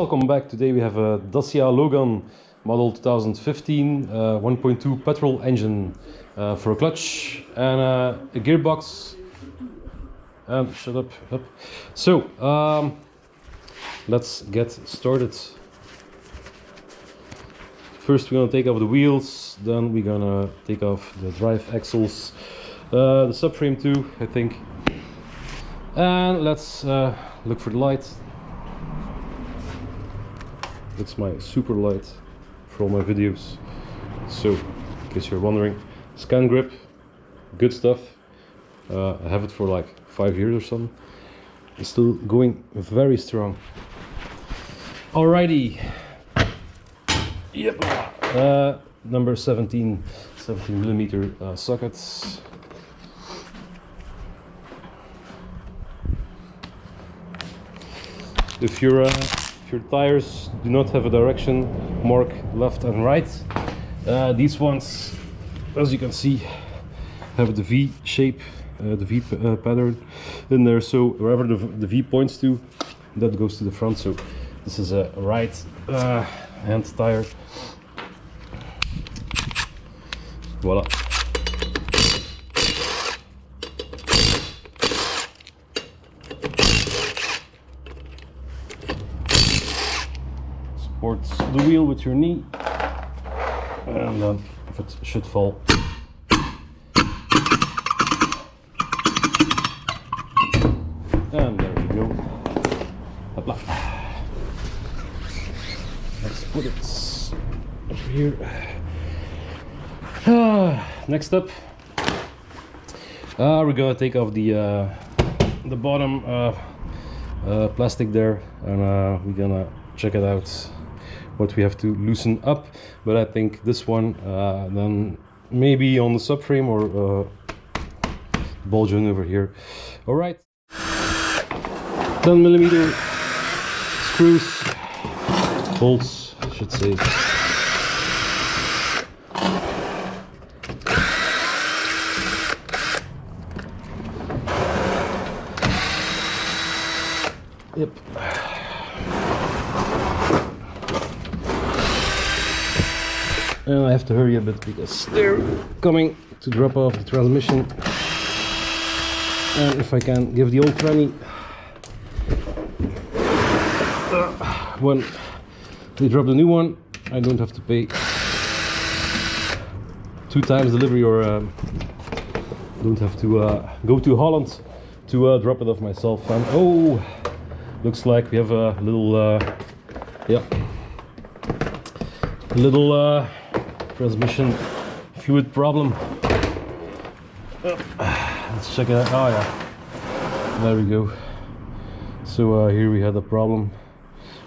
welcome back. Today we have a Dacia Logan model 2015 1.2 petrol engine for a clutch and a gearbox. And shut up. So let's get started. First we're gonna take off the wheels, then we're gonna take off the drive axles, the subframe too, I think. And let's look for the light. It's my super light for all my videos. So, in case you're wondering, scan grip, good stuff. I have it for like 5 years or something. It's still going very strong. Alrighty. Yep. Number 17 millimeter sockets. If your tires do not have a direction mark left and right, these ones, as you can see, have the V shape, the V pattern in there. So wherever the V points to, that goes to the front. So this is a right hand tire. Voila. Support the wheel with your knee, and then if it should fall, and there we go. Hopla. Let's put it over here. Next up, we're gonna take off the bottom plastic there, and we're gonna check it out, what we have to loosen up. But I think this one, then maybe on the subframe or ball joint over here. All right, 10 millimeter screws, bolts, I should say. Yep. And I have to hurry a bit because they're coming to drop off the transmission. And if I can give the old tranny, when they drop the new one, I don't have to pay 2 times delivery, or don't have to go to Holland to drop it off myself. And oh, looks like we have a little transmission fluid problem. Let's check it out. Oh yeah, there we go. So here we had a problem,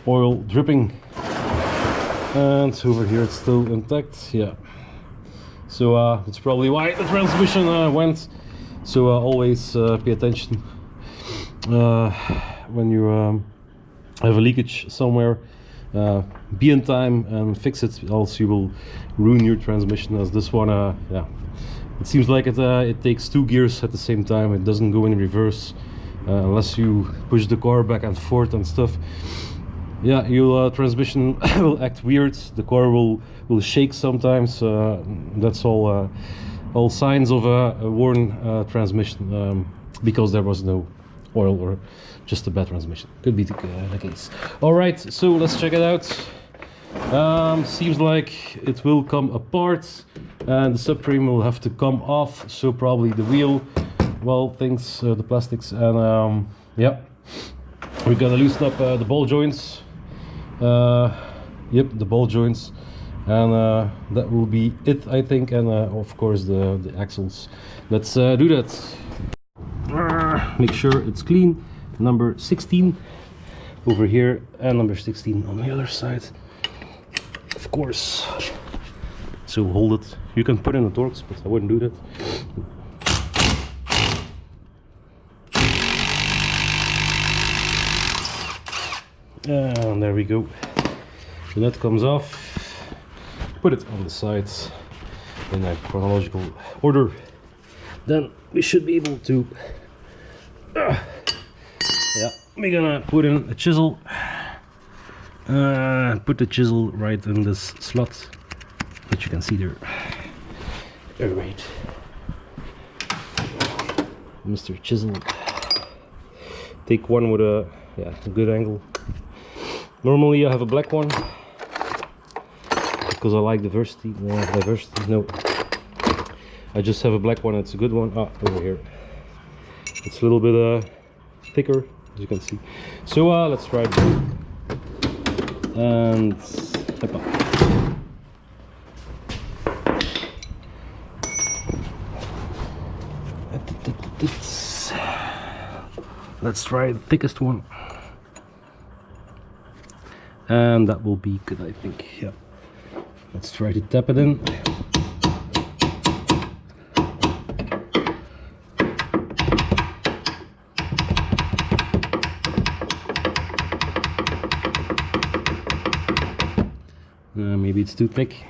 oil dripping, and over here it's still intact. Yeah, so that's probably why the transmission went. So always pay attention when you have a leakage somewhere. Be in time and fix it, else you will ruin your transmission. As this one, yeah, it seems like it takes 2 gears at the same time. It doesn't go in reverse unless you push the car back and forth and stuff. Yeah, your transmission will act weird. The car will shake sometimes. That's all signs of a worn transmission, because there was no oil or just a bad transmission. Could be the case. All right, so let's check it out. Seems like it will come apart, and the subframe will have to come off. So probably the wheel, well, things, the plastics, and yeah, we're gonna loosen up the ball joints. Yep, the ball joints, and that will be it, I think. And of course the axles. Let's do that. Make sure it's clean. Number 16 over here, and number 16 on the other side, of course. So hold it. You can put in the Torx, but I wouldn't do that. And there we go. The nut comes off. Put it on the sides in a chronological order. Then we should be able to yeah, we're gonna put in a chisel Put the chisel right in this slot that you can see there. Alright, Mr. Chisel. Take one with a good angle. Normally I have a black one because I like diversity. No, I just have a black one. It's a good one. Over here. It's a little bit thicker, as you can see. So let's try it. And let's try the thickest one, and that will be good, I think. Yeah, let's try to tap it in. Maybe it's too thick.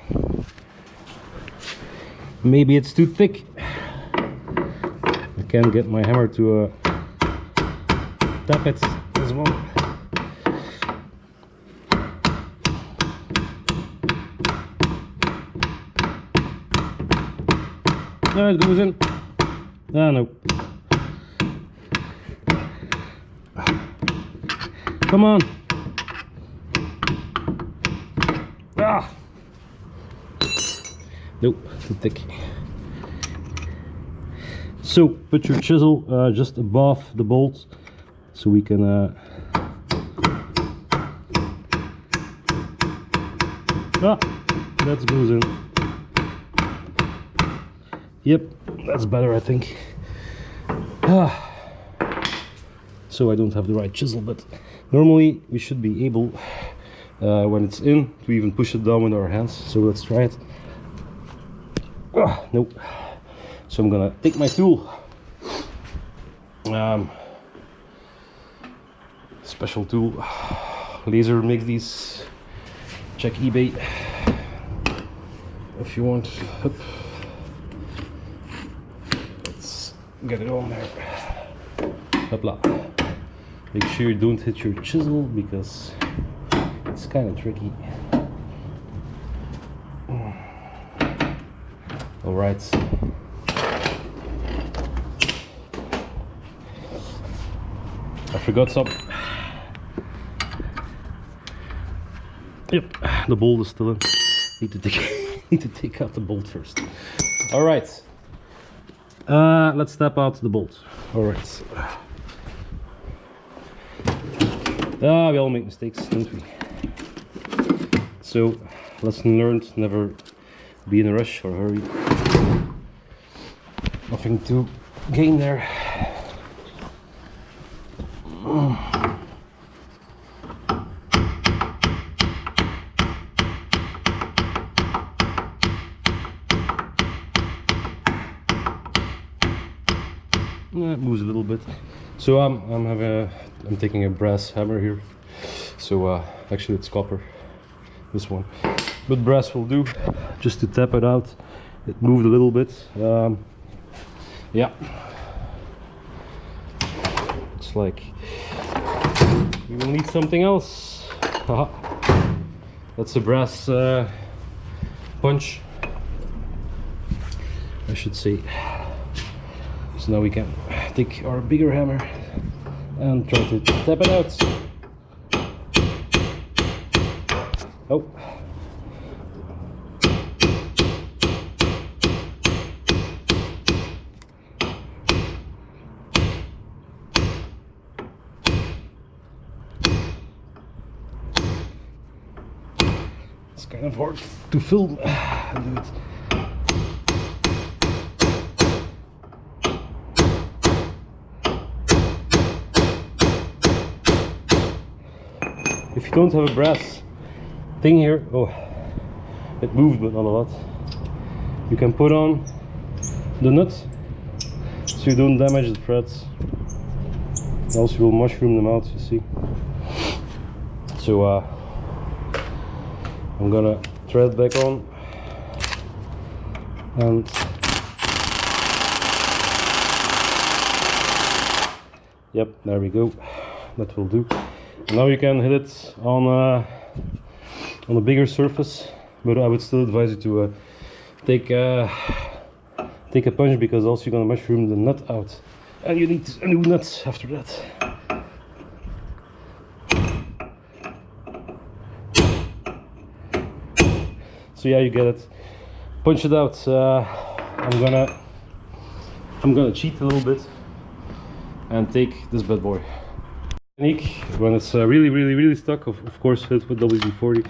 Maybe it's too thick. I can't get my hammer to tap it as well. No, it goes in. No. Come on. Nope, too thick. So put your chisel just above the bolt so we can that goes in. Yep, that's better, I think. So I don't have the right chisel, but normally we should be able when it's in to even push it down with our hands. So let's try it. Nope. So I'm gonna take my tool, special tool, laser makes these. Check eBay if you want. Hup. Let's get it on there. Hopla. Make sure you don't hit your chisel because it's kind of tricky. All right. I forgot something. Yep, the bolt is still in. Need to take out the bolt first. All right. Let's step out the bolt. All right. We all make mistakes, don't we? So, lesson learned: never be in a rush or hurry. Nothing to gain there. It moves a little bit. So I'm taking a brass hammer here. So actually it's copper, this one, but brass will do, just to tap it out. It moved a little bit. Yeah, it's like we will need something else. That's a brass punch, I should say. So now we can take our bigger hammer and try to tap it out. Oh. It's kind of hard to film and do it. If you don't have a brass thing here, oh, it moved but not a lot. You can put on the nut so you don't damage the threads. Else you will mushroom them out, you see. So I'm gonna thread back on and yep, there we go. That will do. Now you can hit it on a bigger surface, but I would still advise you to take a punch, because also you're gonna mushroom the nut out, and you need a new nut after that. So yeah, you get it. Punch it out. I'm gonna cheat a little bit and take this bad boy. Technique when it's really stuck. Of course, hit with WD-40.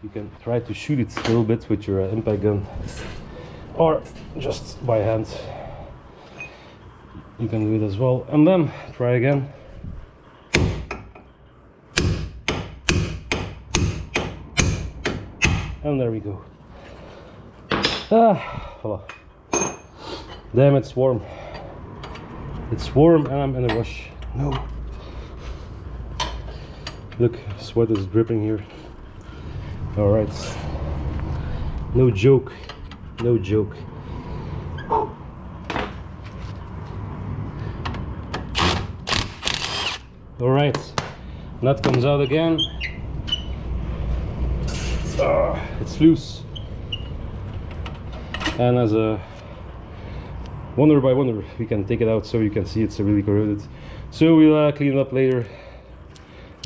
You can try to shoot it a little bit with your impact gun, or just by hand. You can do it as well, and then try again. And there we go. Voila. Damn, it's warm. It's warm and I'm in a rush. No. Look, sweat is dripping here. Alright. No joke. No joke. Alright. Nut comes out again. It's loose, and as a wonder by wonder, we can take it out so you can see it's really corroded. So we'll clean it up later.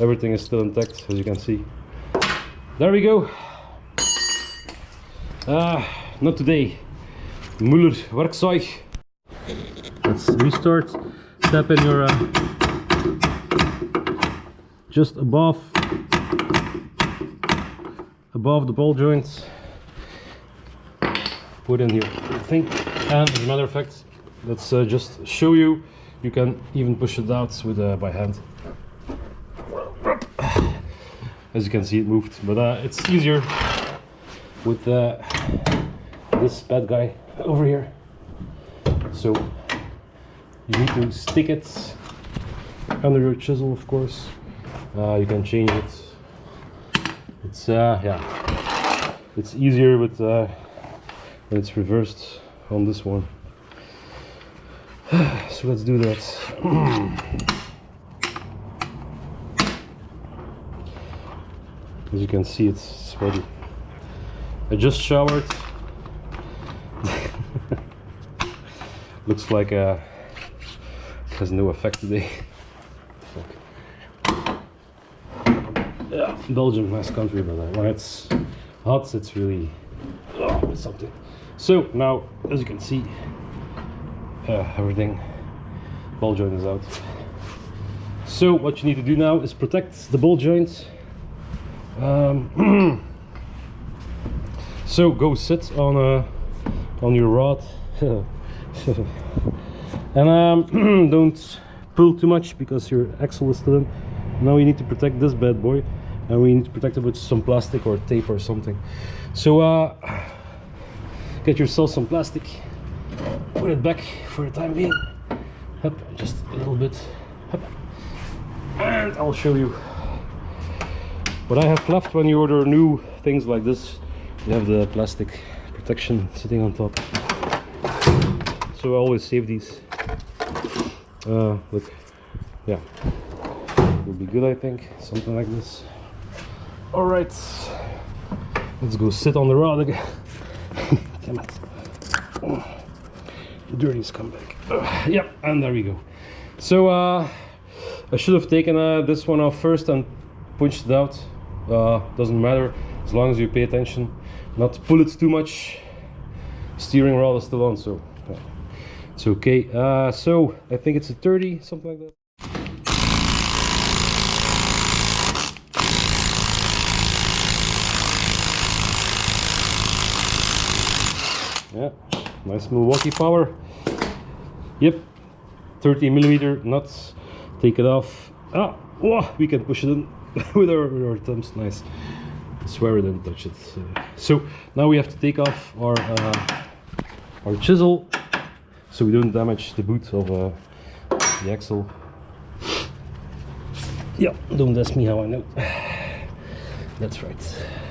Everything is still intact, as you can see. There we go. Not today. Muller Werkzeug. Let's restart. Step in your just above the ball joints. Put in here, I think. And as a matter of fact, let's just show you. You can even push it out with by hand. As you can see, it moved, but it's easier with this bad guy over here. So you need to stick it under your chisel, of course. You can change it. It's yeah, it's easier with when it's reversed on this one. So let's do that. As you can see, it's sweaty. I just showered. Looks like it has no effect today. Yeah, Belgium, nice country, but when it's hot, it's really something. So now, as you can see, everything, ball joint is out. So what you need to do now is protect the ball joint. So go sit on your rod, and don't pull too much because your axle is still in. Now you need to protect this bad boy, and we need to protect it with some plastic or tape or something. So get yourself some plastic, put it back for the time being. Up, just a little bit. Up. And I'll show you what I have left when you order new things like this. You have the plastic protection sitting on top. So I always save these. Look, yeah, will be good, I think. Something like this. All right, let's go sit on the rod again. Damn it! Dirty scumbag. Yeah, and there we go. So I should have taken this one off first and punched it out. Doesn't matter as long as you pay attention, not to pull it too much. Steering rod is still on, so it's okay. So I think it's a 30, something like that. Yeah, nice Milwaukee power. Yep, 30mm nuts. Take it off. Oh, we can push it in with our thumbs. Nice. I swear I didn't touch it. So now we have to take off our chisel so we don't damage the boot of the axle. Yeah, don't ask me how I know. That's right.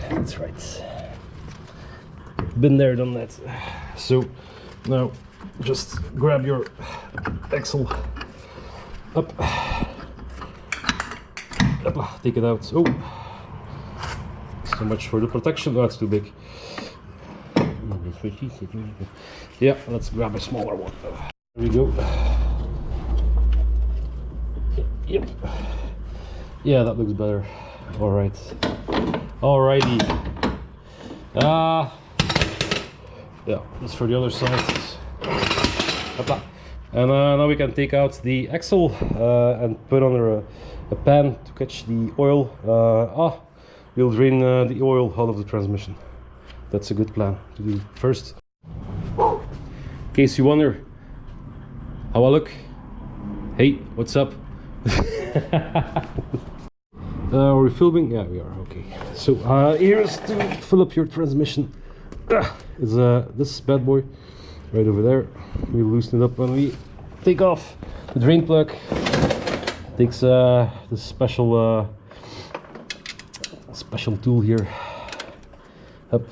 That's right. Been there, done that. So now just grab your axle Up. Take it out. Oh, so much for the protection. Oh, that's too big. Yeah, let's grab a smaller one. There we go. Yep. Yeah, that looks better. All right. Alrighty. Yeah, that's for the other side. And now we can take out the axle and put under a pan to catch the oil. We'll drain the oil out of the transmission. That's a good plan to do first. In case you wonder how I look, hey, what's up? Are we filming? Yeah, we are. Okay. So here's to fill up your transmission. Is this bad boy right over there. We loosen it up when we take off the drain plug. Takes this special tool here. Up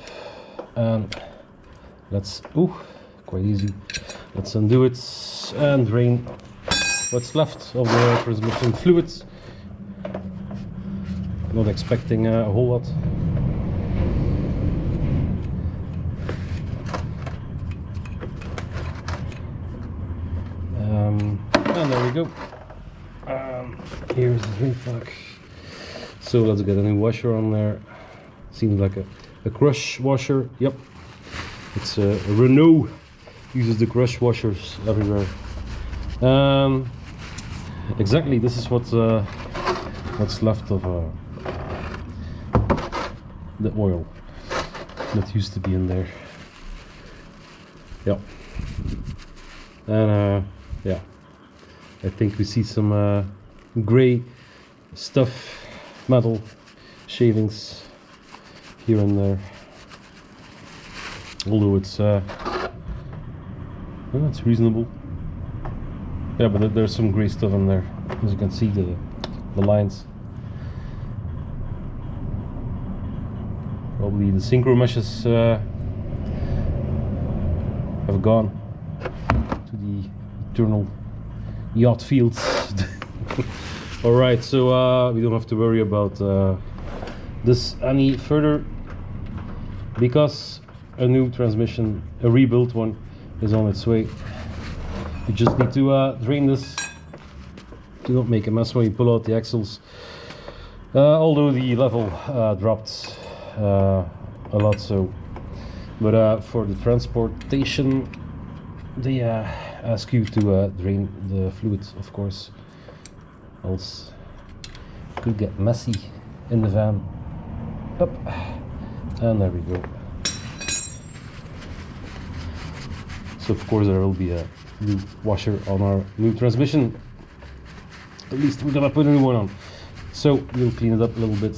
and let's quite easy. Let's undo it and drain what's left of the transmission fluids. Not expecting a whole lot. And there we go. Here's the drain plug. So let's get a new washer on there. Seems like a crush washer. Yep, it's a Renault. Uses the crush washers everywhere. Exactly, this is what's left of the oil that used to be in there. Yep. And yeah, I think we see some gray stuff, metal shavings here and there. Although it's reasonable. Yeah, but there's some gray stuff in there, as you can see the lines. Probably the synchro meshes have gone to the eternal yacht fields. Alright, so we don't have to worry about this any further, because a new transmission, a rebuilt one, is on its way. You just need to drain this to not make a mess when you pull out the axles. Although the level dropped a lot, so. But for the transportation, they ask you to drain the fluid, of course. Else it could get messy in the van. Up, and there we go. So of course there will be a new washer on our new transmission. At least we're gonna put a new one on. So we'll clean it up a little bit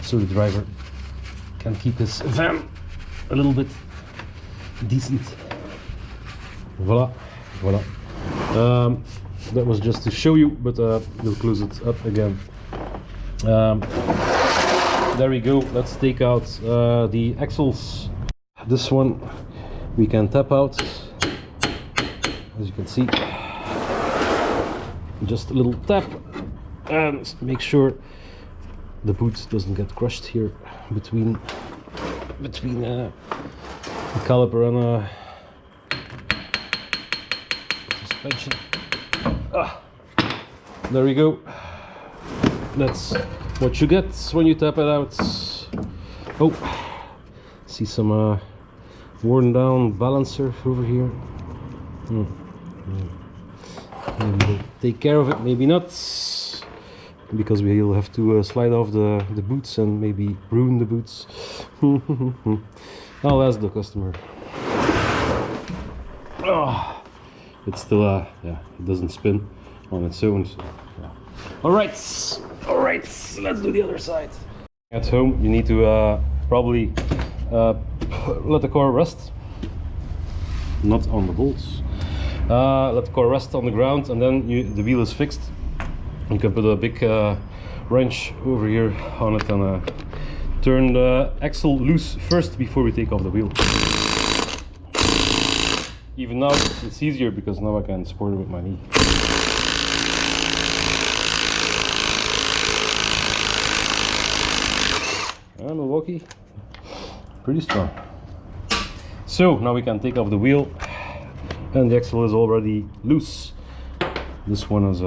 so the driver can keep his van a little bit decent. Voila, voila. That was just to show you, but we'll close it up again. There we go. Let's take out the axles. This one we can tap out, as you can see. Just a little tap, and make sure the boot doesn't get crushed here between the caliper and suspension. There we go. That's what you get when you tap it out. Oh, see some worn down balancer over here. Maybe we'll take care of it, maybe not, because we'll have to slide off the boots and maybe ruin the boots. I'll ask the customer. It's still yeah, it doesn't spin on its own, so, yeah. all right, let's do the other side. At home you need to probably let the car rest, not on the bolts. Let the car rest on the ground, and then the wheel is fixed. You can put a big wrench over here on it and turn the axle loose first before we take off the wheel. Even now it's easier because now I can support it with my knee. Milwaukee, pretty strong. So now we can take off the wheel, and the axle is already loose. This one is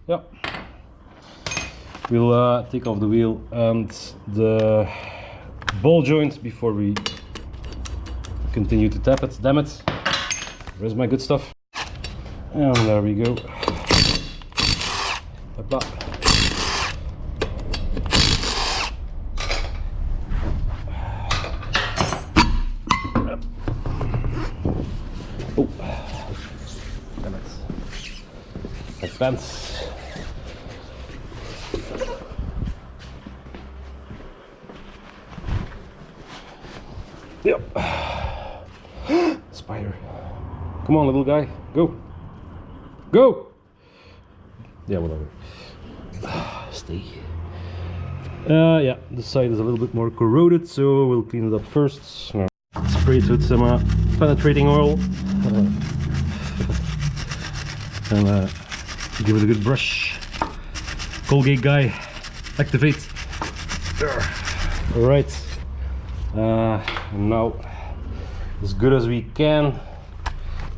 yeah. We'll take off the wheel and the ball joint before we continue to tap it. Damn it! Where's my good stuff? And there we go. Hopla. Oh, damn it! My pants. Yep. Spider. Come on, little guy. Go. Go! Yeah, whatever. Stay. Yeah, the side is a little bit more corroded, so we'll clean it up first. Spray it with some penetrating oil. And give it a good brush. Colgate guy, activate. Alright. And now, as good as we can,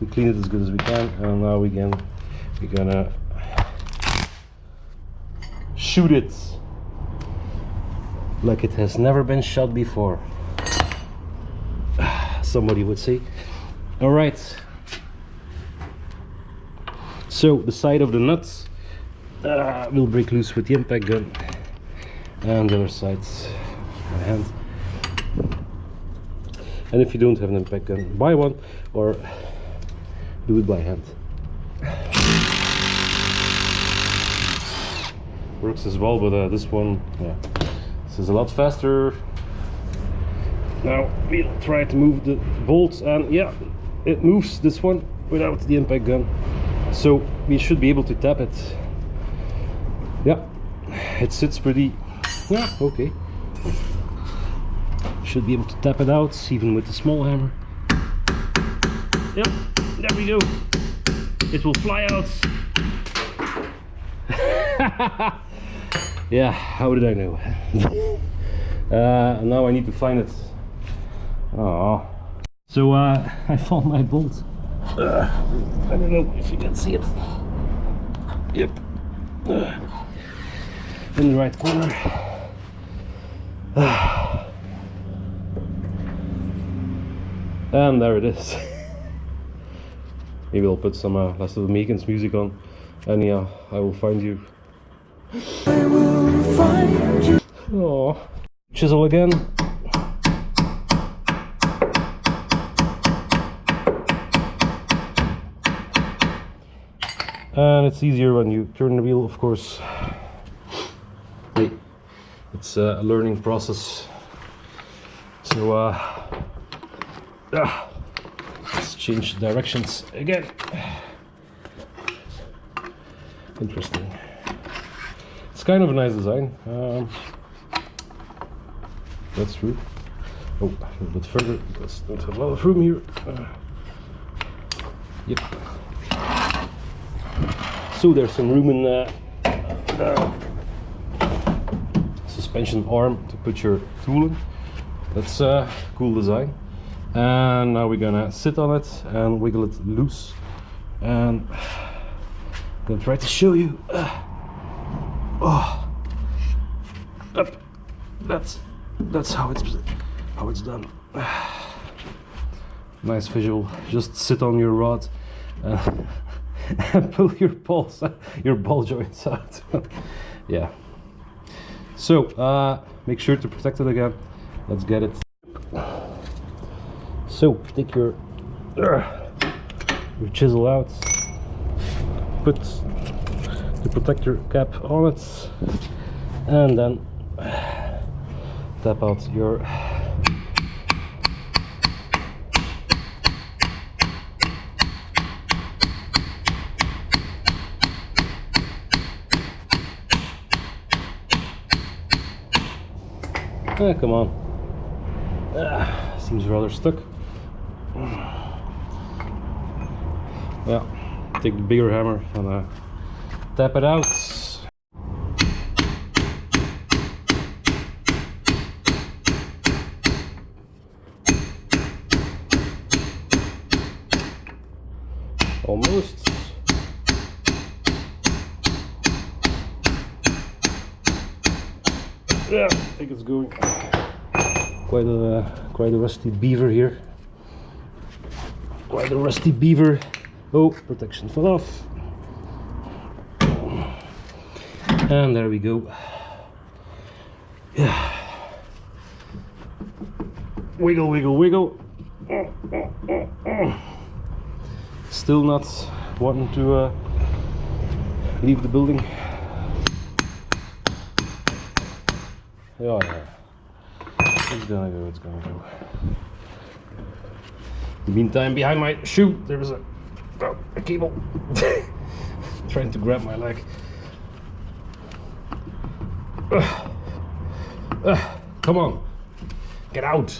we clean it as good as we can, and now we're gonna shoot it like it has never been shot before, somebody would say. All right, so the side of the nuts will break loose with the impact gun, and the other side's by hand. And if you don't have an impact gun, buy one or do it by hand. Works as well, but this one, yeah, this is a lot faster. Now we'll try to move the bolts, and yeah, it moves, this one, without the impact gun. So we should be able to tap it. Yeah, it sits pretty, yeah, okay. Should be able to tap it out, even with the small hammer. Yep, there we go. It will fly out. Yeah, how did I know? Now I need to find it. Oh. So I found my bolt. I don't know if you can see it. Yep. In the right corner. And there it is. Maybe I'll put some Last of the Mohicans music on, and yeah, I will find you. I will find you. Oh, chisel again. And it's easier when you turn the wheel, of course. Hey, it's a learning process. So let's change directions again. Interesting. It's kind of a nice design. That's true. Oh, a little bit further because I don't have a lot of room here. Yep. So there's some room in the suspension arm to put your tool in. That's a cool design. And now we're gonna sit on it and wiggle it loose, and I'm gonna try to show you. Oh, up. That's how it's done. Nice visual. Just sit on your rod and pull your ball joints out. Yeah. So make sure to protect it again. Let's get it. So take your chisel out, put the protector cap on it, and then tap out your come on. Seems rather stuck. Yeah, take the bigger hammer and tap it out. Almost. Yeah, I think it's going. Quite a rusty beaver here. Quite a rusty beaver. Oh, protection fell off. And there we go. Yeah. Wiggle, wiggle, wiggle. Still not wanting to leave the building. Yeah, it's gonna go, it's gonna go. In the meantime, behind my shoe, there is a cable trying to grab my leg. Come on, get out.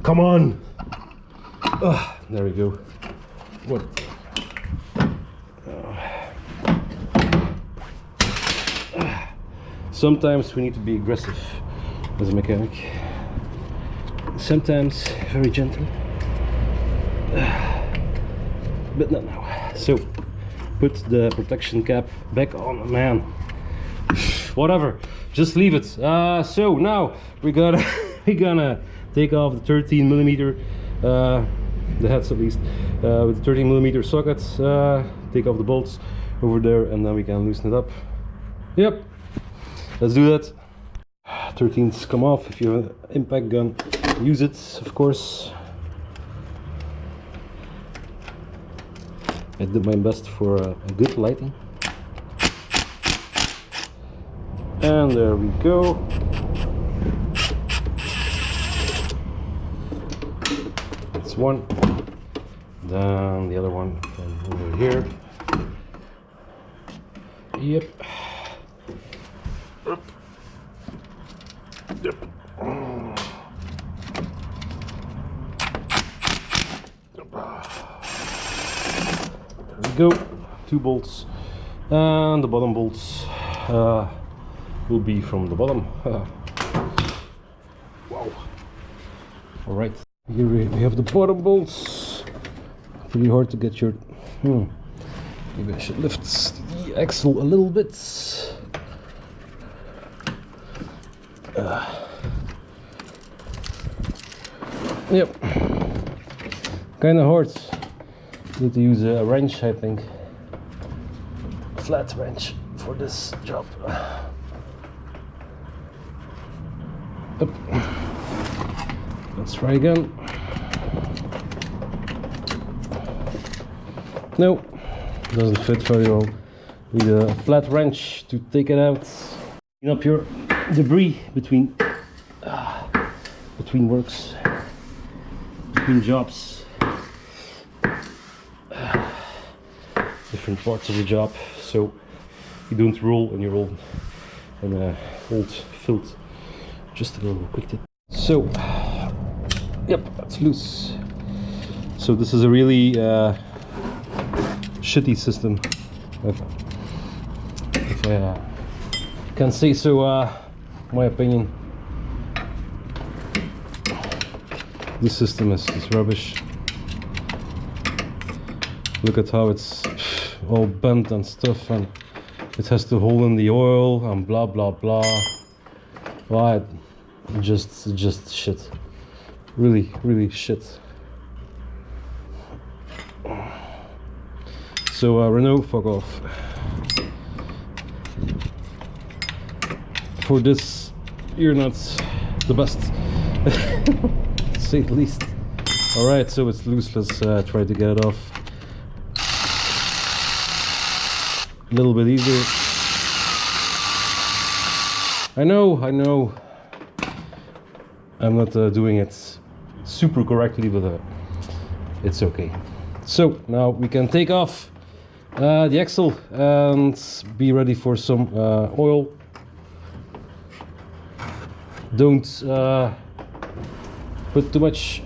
Come on. There we go. What? Sometimes we need to be aggressive as a mechanic. Sometimes very gentle. But not now. So, put the protection cap back on, man. Whatever, just leave it. So now we're gonna take off the 13mm, the heads at least, with the 13mm sockets. Take off the bolts over there, and then we can loosen it up. Yep, let's do that. 13s come off. If you have an impact gun, use it, of course. I did my best for a good lighting. And there we go. That's one. Then the other one over here. Yep. Yep. There we go. 2 bolts. And the bottom bolts will be from the bottom. Wow. All right, here we have the bottom bolts. Pretty hard to get your maybe I should lift the axle a little bit. Yep, kind of hard. Need to use a wrench, I think, flat wrench for this job. Up. Let's try again. No, doesn't fit very well. Need a flat wrench to take it out. Clean up your debris between works, between jobs, different parts of the job, so you don't roll on your old filth. Just a little quick tip. So, yep, that's loose. So this is a really shitty system, if I can say so. My opinion. This system is rubbish. Look at how it's all bent and stuff, and it has to hold in the oil and blah blah blah. Why? Just shit. Really shit. So Renault, fuck off. For this, you're not the best, to say the least. All right, so it's loose. Let's try to get it off. A little bit easier. I know. I'm not doing it super correctly, but it's okay. So now we can take off the axle and be ready for some oil. Don't put too much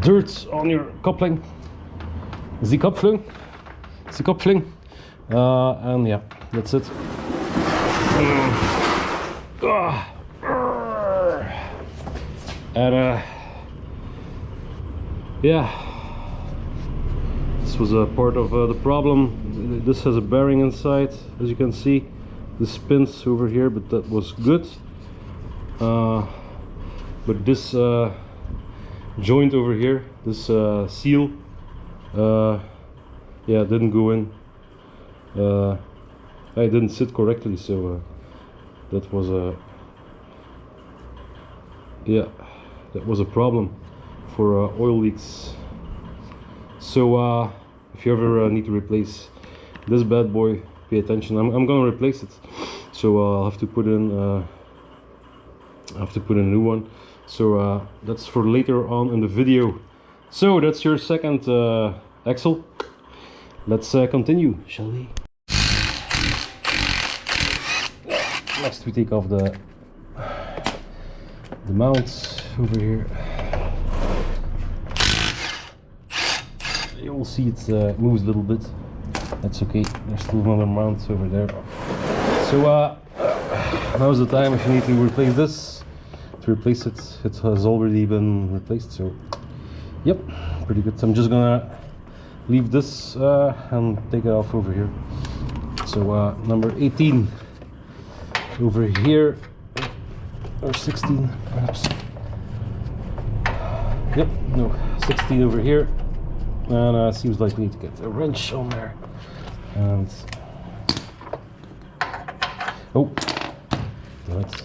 dirt on your coupling. The coupling. And yeah, that's it. And yeah, this was a part of the problem. This has a bearing inside, as you can see. This spins over here, but that was good. But this joint over here, this seal, yeah, didn't go in. I didn't sit correctly, so that was a problem for oil leaks. So if you ever need to replace this bad boy, pay attention. I'm gonna replace it, so I'll have to put in a new one. So that's for later on in the video. So that's your second axle. Let's continue, shall we? Next we take off the mount over here. You'll see it moves a little bit. That's okay, there's still another mount over there. So now's the time if you need to replace this. To replace it, it has already been replaced, so yep, pretty good. I'm just gonna leave this and take it off over here. So number 18 over here, or 16 perhaps. Yep, no, 16 over here. And seems like we need to get a wrench on there. And oh, right.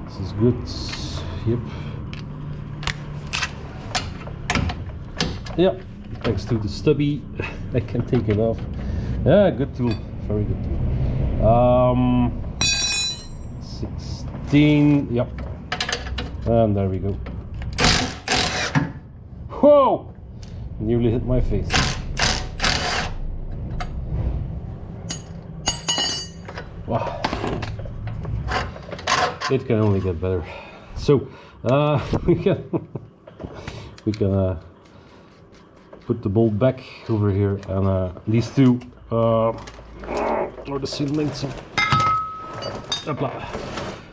This is good. Yep. Yep. Thanks to the stubby, I can take it off. Yeah, good tool. Very good tool. 16. Yep. And there we go. Whoa! Nearly hit my face. Wow. It can only get better. So we can put the bolt back over here, and these two are the same length. So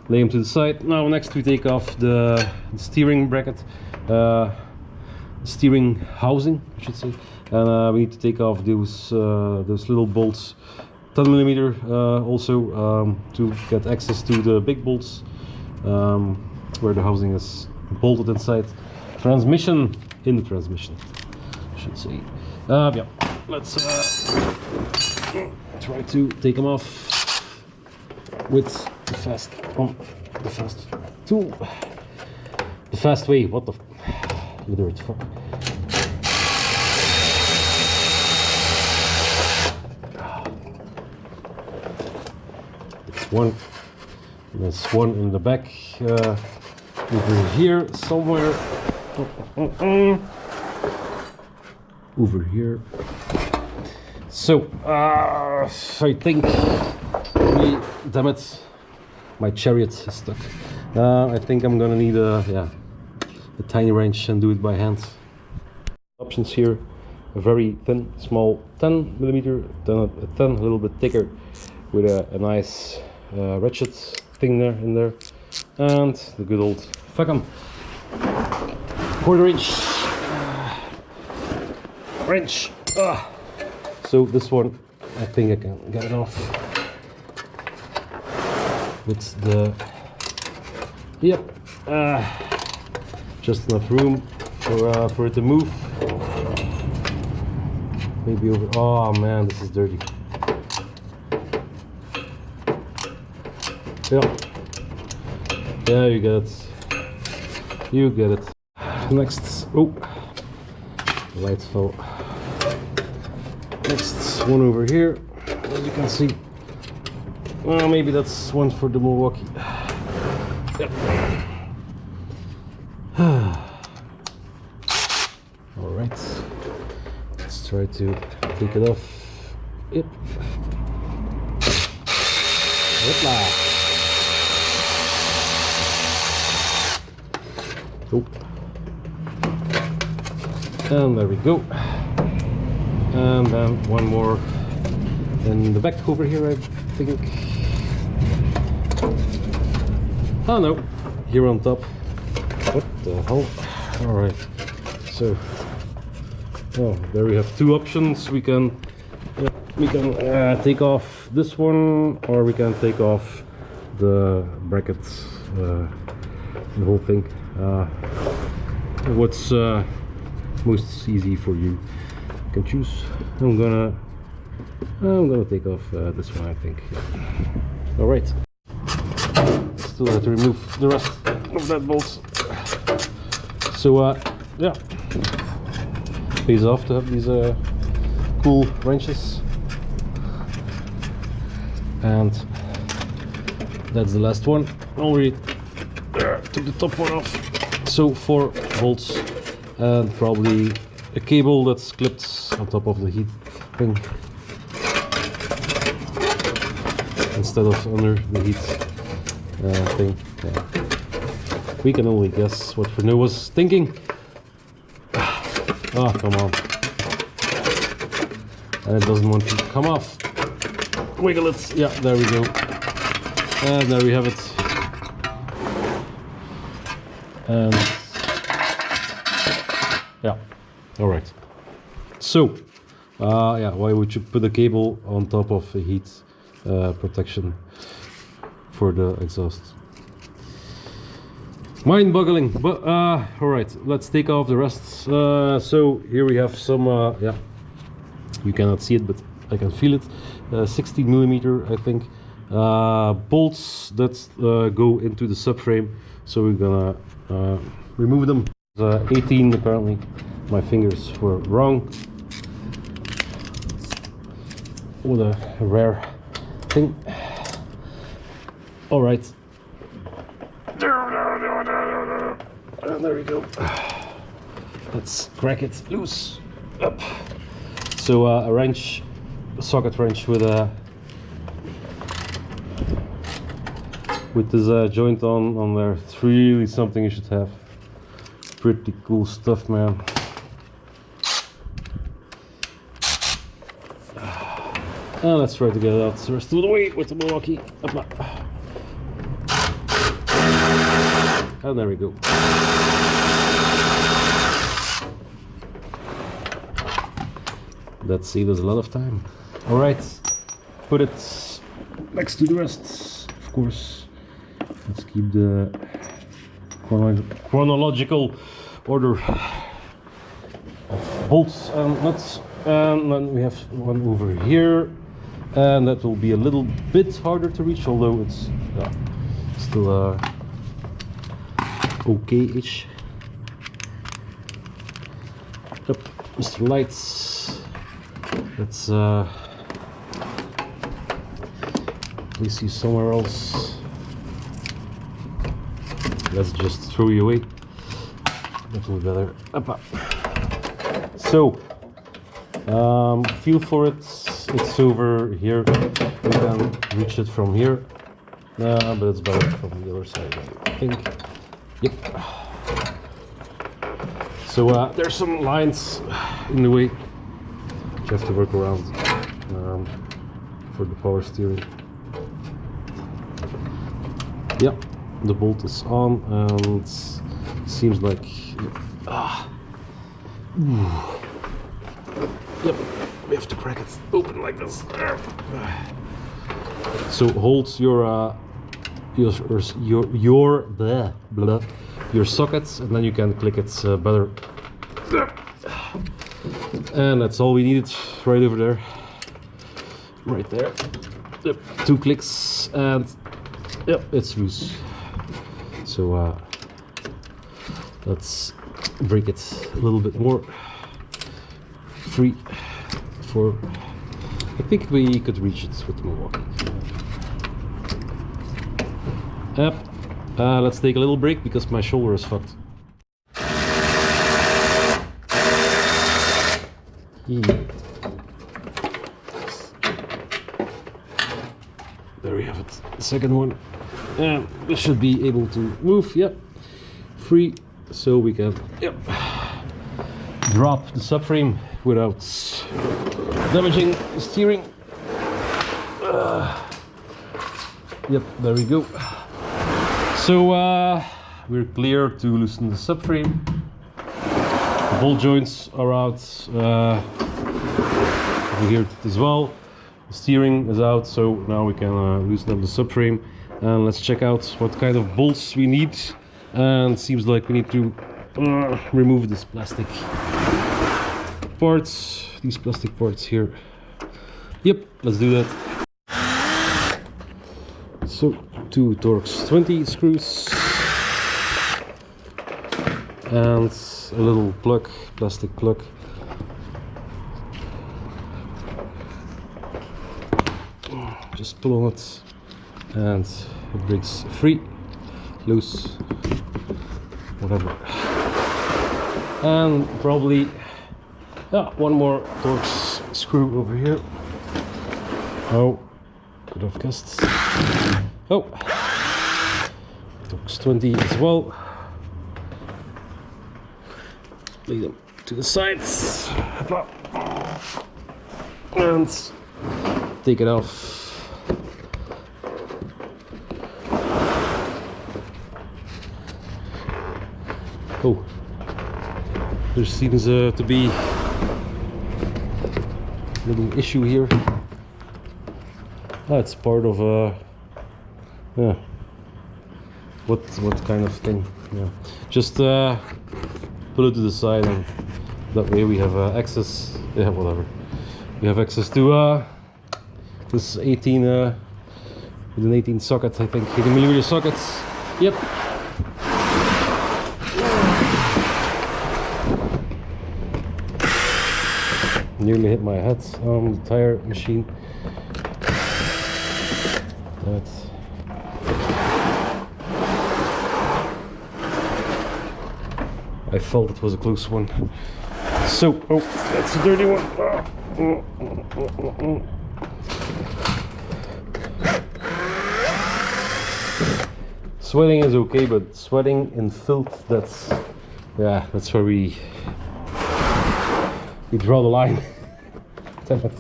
lay them to the side. Now next we take off the steering bracket. Steering housing, I should say, and we need to take off those little bolts, 10mm, also to get access to the big bolts where the housing is bolted inside. Transmission, in the transmission, I should say. Yeah, let's try to take them off with the fast tool, the fast way. What the literate fuck. It's one. There's one in the back over here somewhere. Over here. So I think damn it, my chariot is stuck. I think I'm gonna need a tiny wrench and do it by hand. Options here: a very thin, small 10mm, then a 10 a little bit thicker with a nice ratchet thing there in there, and the good old fuck 'em quarter-inch wrench. So this one, I think I can get it off with the just enough room for it to move. Maybe over. Oh man, this is dirty. Yeah, you get it. You get it. Next, oh, the light fell. Next one over here, as you can see. Well, maybe that's one for the Milwaukee. Yep. All right, let's try to take it off. Yep. Hopla. Oh. And there we go. And then one more in the back over here, I think. Oh no, here on top. What the hell? Alright, so Oh, there we have two options. We can take off this one, or we can take off the brackets, the whole thing. What's most easy for you? You can choose. I'm gonna take off this one, I think. Yeah. All right. Still have to remove the rest of that bolt. So yeah, pays off to have these cool wrenches. And that's the last one. Already took the top one off. So 4 bolts and probably a cable that's clipped on top of the heat thing instead of under the heat thing. Yeah. We can only guess what Renault was thinking. Oh, come on. And it doesn't want to come off. Wiggle it. Yeah, there we go. And there we have it. And yeah, all right. So yeah, why would you put a cable on top of a heat protection for the exhaust? Mind-boggling. But all right, let's take off the rest. So here we have some yeah, you cannot see it, but I can feel it. 16mm, I think, bolts that go into the subframe. So we're gonna remove them. 18 apparently. My fingers were wrong. What a rare thing. All right. And there we go. Let's crack it loose. Up. So a wrench, a socket wrench with this joint on there. It's really something you should have. Pretty cool stuff, man. And let's try to get it out the rest of the way with the Milwaukee. And there we go. That saved us a lot of time. All right, put it next to the rest, of course. Let's keep the chronological order of bolts and nuts. And then we have one over here, and that will be a little bit harder to reach, although it's still okay-ish. Up, Mr. Lights. Let's place you somewhere else. Let's just throw you away. That will be better. Up. So feel for it. It's over here. You can reach it from here, but it's better from the other side, I think. Yep. So there's some lines in the way you have to work around for the power steering. Yeah, the bolt is on and seems like yep, we have to crack it open like this. So hold your sockets, and then you can click it better. And that's all we needed, right over there, right there. Yep, 2 clicks and yep, it's loose. So let's break it a little bit more. 3, 4. I think we could reach it with the Milwaukee. Yep. Let's take a little break because my shoulder is fucked. There we have it, the second one. And we should be able to move, yep. Free, so we can, yep, drop the subframe without damaging the steering. Yep, there we go. So we're clear to loosen the subframe. The ball joints are out over here as well. The steering is out, so now we can loosen up the subframe, and let's check out what kind of bolts we need. And it seems like we need to remove this plastic parts, these plastic parts here. Yep, let's do that. So 2 Torx 20 screws and a little plug, plastic plug. Just pull on it and it breaks free, loose, whatever. And probably one more Torx screw over here. Oh, could have guessed. Oh, Torx 20 as well. Lay them to the sides and take it off. Oh, there seems to be a little issue here. It's part of yeah. What kind of thing? Yeah, just put it to the side, and that way we have access. Yeah, whatever. We have access to this 18 with an 18 socket, I think, 80mm sockets. Yep. Nearly hit my head on the tire machine. I felt it was a close one. So, oh, that's a dirty one. Sweating is okay, but sweating in filth, that's where we draw the line. Damn it.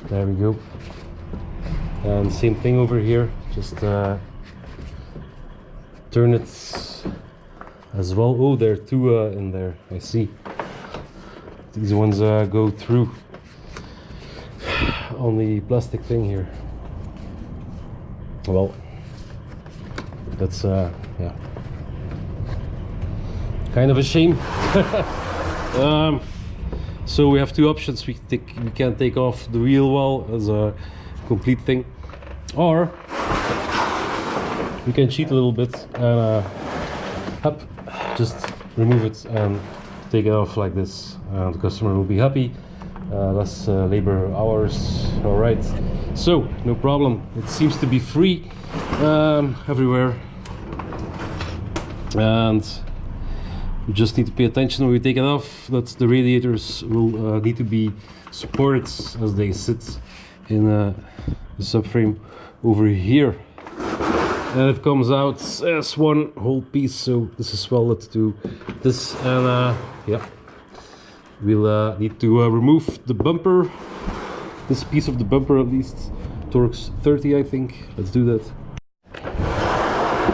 There we go. And same thing over here, just turn it as well. Oh, there are 2 in there, I see. These ones go through on the plastic thing here. Well, that's yeah, kind of a shame. So we have 2 options. We can take off the wheel well as a complete thing, or we can cheat a little bit and just remove it and take it off like this. The customer will be happy. Less labor hours. All right, so no problem. It seems to be free everywhere, and we just need to pay attention when we take it off that the radiators will need to be supported as they sit in the subframe over here. And it comes out as one whole piece, so this is welded to this, and yeah, we'll need to remove the bumper, this piece of the bumper at least, Torx 30 I think. Let's do that.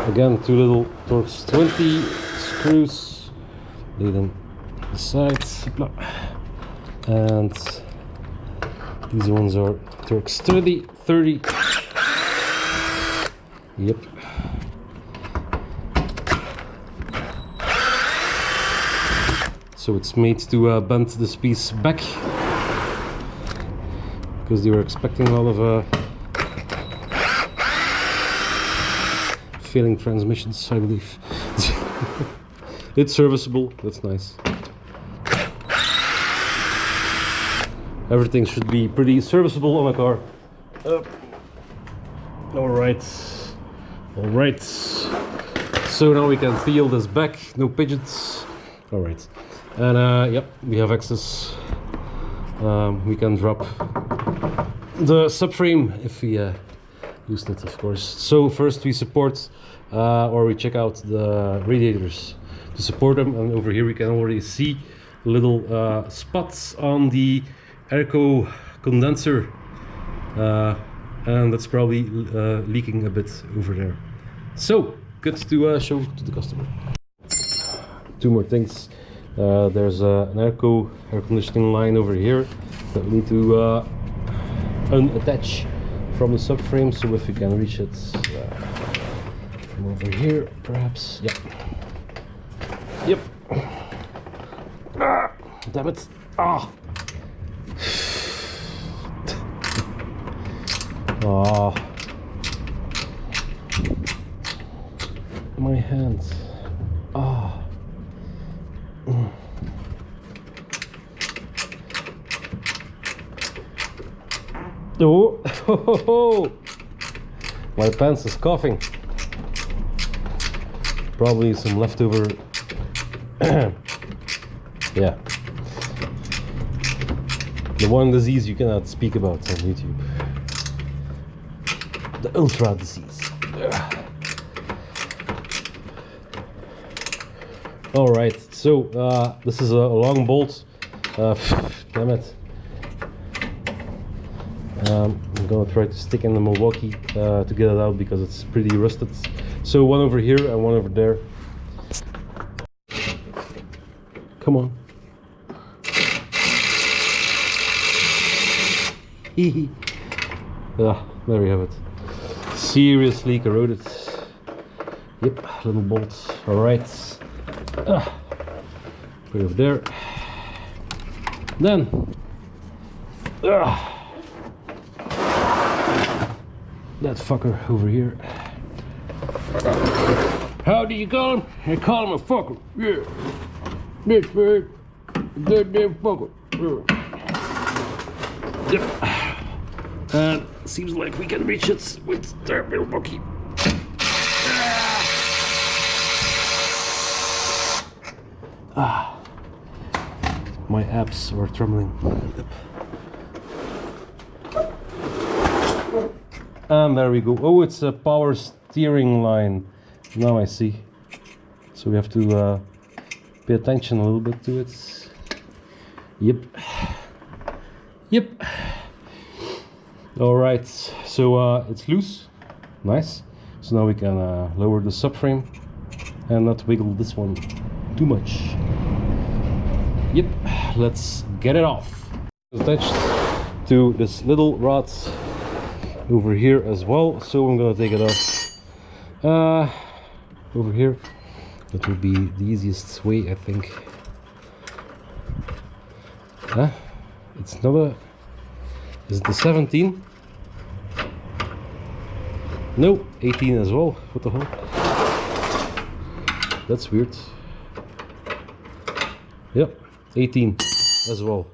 Again, 2 little Torx 20 screws, lay them to the sides, and these ones are Torx 30. Yep. So it's made to bend this piece back, because they were expecting a lot of failing transmissions, I believe. It's serviceable, that's nice. Everything should be pretty serviceable on a car. Alright. Alright. So now we can feel this back, no pigeons. Alright. And yep, we have access. We can drop the subframe if we loosen it, of course. So first we support or we check out the radiators to support them, and over here we can already see little spots on the airco condenser, and that's probably leaking a bit over there. So good to show to the customer. Two more things. There's an air conditioning line over here that we need to unattach from the subframe. So if you can reach it from over here, perhaps. Yeah. Yep. Ah, damn it. Ah. Ah. My hands. Ah. Oh, ho, ho, ho. My pants is coughing. Probably some leftover. Yeah. The one disease you cannot speak about on YouTube. The ultra disease. All right. So this is a long bolt. Damn it. I'm gonna try to stick in the Milwaukee to get it out because it's pretty rusted. So one over here and one over there. Come on. There we have it. Seriously corroded. Yep, little bolt. All right. Put it over there. Then. That fucker over here. How do you call him? I call him a fucker. Yeah. This bird. Goddamn fucker. Yeah. Yep. And seems like we can reach it with the Milwaukee. My abs are trembling. And there we go. Oh, it's a power steering line. Now I see. So we have to pay attention a little bit to it. Yep. Yep. All right. So it's loose. Nice. So now we can lower the subframe and not wiggle this one too much. Yep. Let's get it off. Attached to this little rod over here as well, so I'm gonna take it off over here. That would be the easiest way, I think. It's not a... Is it the 17? No, 18 as well. What the hell? That's weird. Yep, 18 as well.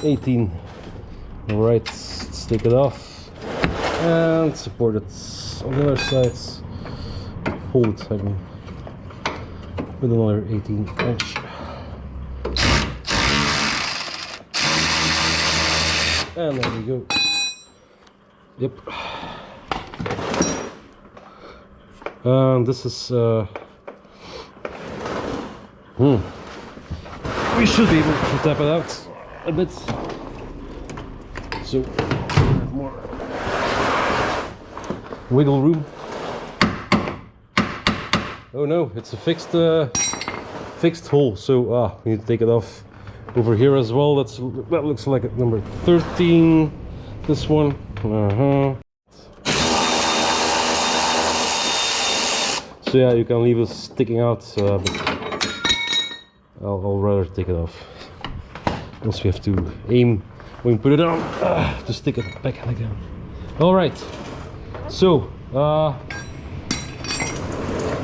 18. Alright, let's take it off and support it on the other sides. Hold it, I mean, with another 18-inch. And there we go. Yep. And this is we should be able to tap it out a bit. So more wiggle room. Oh no, it's a fixed hole. So we need to take it off over here as well. That looks like number 13. This one. So yeah, you can leave it sticking out, but I'll rather take it off. Once we have to aim when we put it on to stick it back in again. All right. So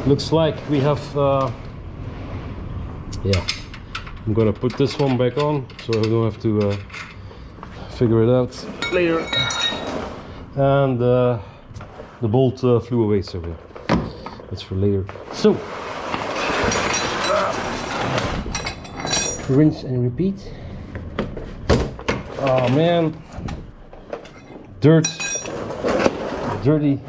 looks like we have. Yeah. I'm gonna put this one back on, so I don't have to figure it out later. And the bolt flew away, so yeah, that's for later. So rinse and repeat. Oh man, dirt, dirty,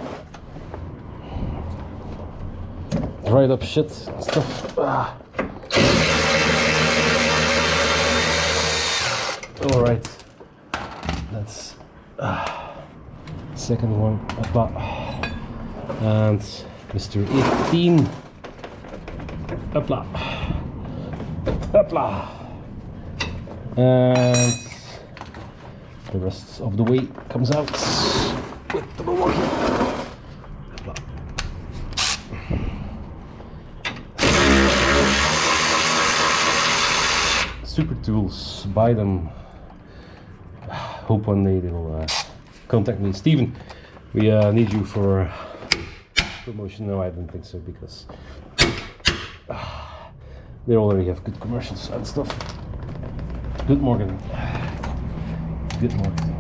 dried up shit and stuff. All right, that's Second one, hopla. And Mr. 18, hopla, hopla. And the rest of the way comes out with the Milwaukee. Hopla. Super tools, buy them. Hope one day they'll contact me. Steven, we need you for promotion. No, I don't think so, because they already have good commercials and stuff. Good marketing. Good marketing.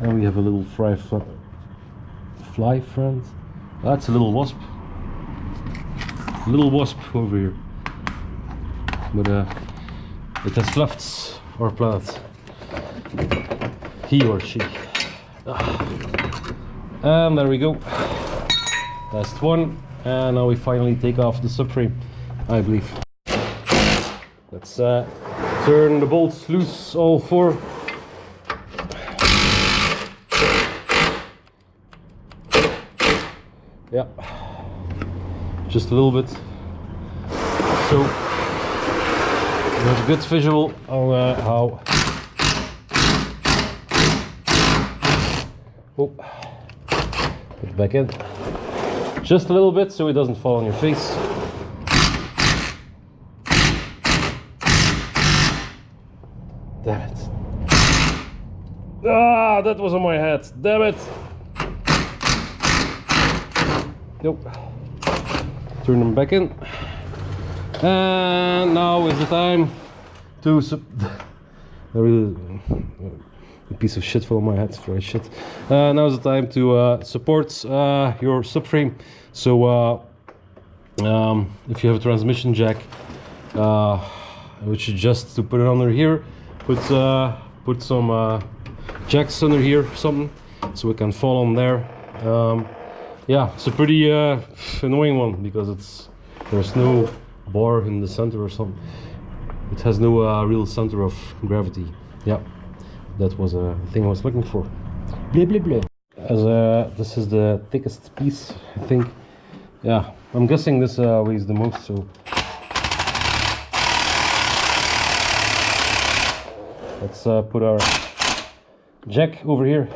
And we have a little fly friend. That's a little wasp. Little wasp over here. But it has left our planet. He or she. And there we go. Last one. And now we finally take off the subframe, I believe. Let's turn the bolts loose, all four. Yeah, just a little bit. So you have a good visual on how. Oh, put it back in. Just a little bit so it doesn't fall on your face. Damn it. Ah, that was on my head. Damn it. Nope. Turn them back in. And now is the time to a piece of shit fell on my head for shit. Now is the time to support your subframe. So if you have a transmission jack, I would suggest to put it under here. Put some jacks under here, something, so it can fall on there. Yeah, it's a pretty annoying one because there's no bar in the center or something. It has no real center of gravity. Yeah, that was a thing I was looking for. Blah blah blah. As this is the thickest piece, I think. Yeah, I'm guessing this weighs the most. So let's put our jack over here.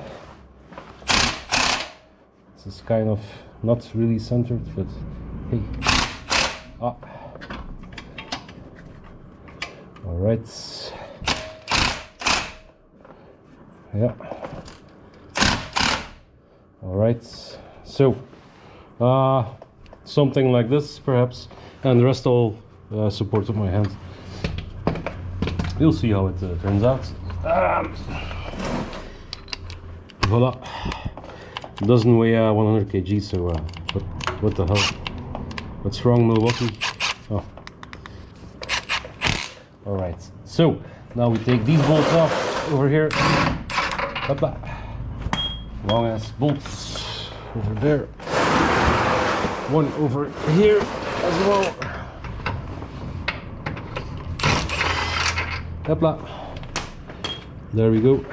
This is kind of not really centered, but hey. Ah. All right. Yeah. All right. So something like this, perhaps, and the rest all support with my hand. We'll see how it turns out. Voila. It doesn't weigh 100 kg, so what the hell? What's wrong, Milwaukee? Oh. Alright, so now we take these bolts off over here. Hoppa. Long ass bolts over there. One over here as well. Hopla. There we go.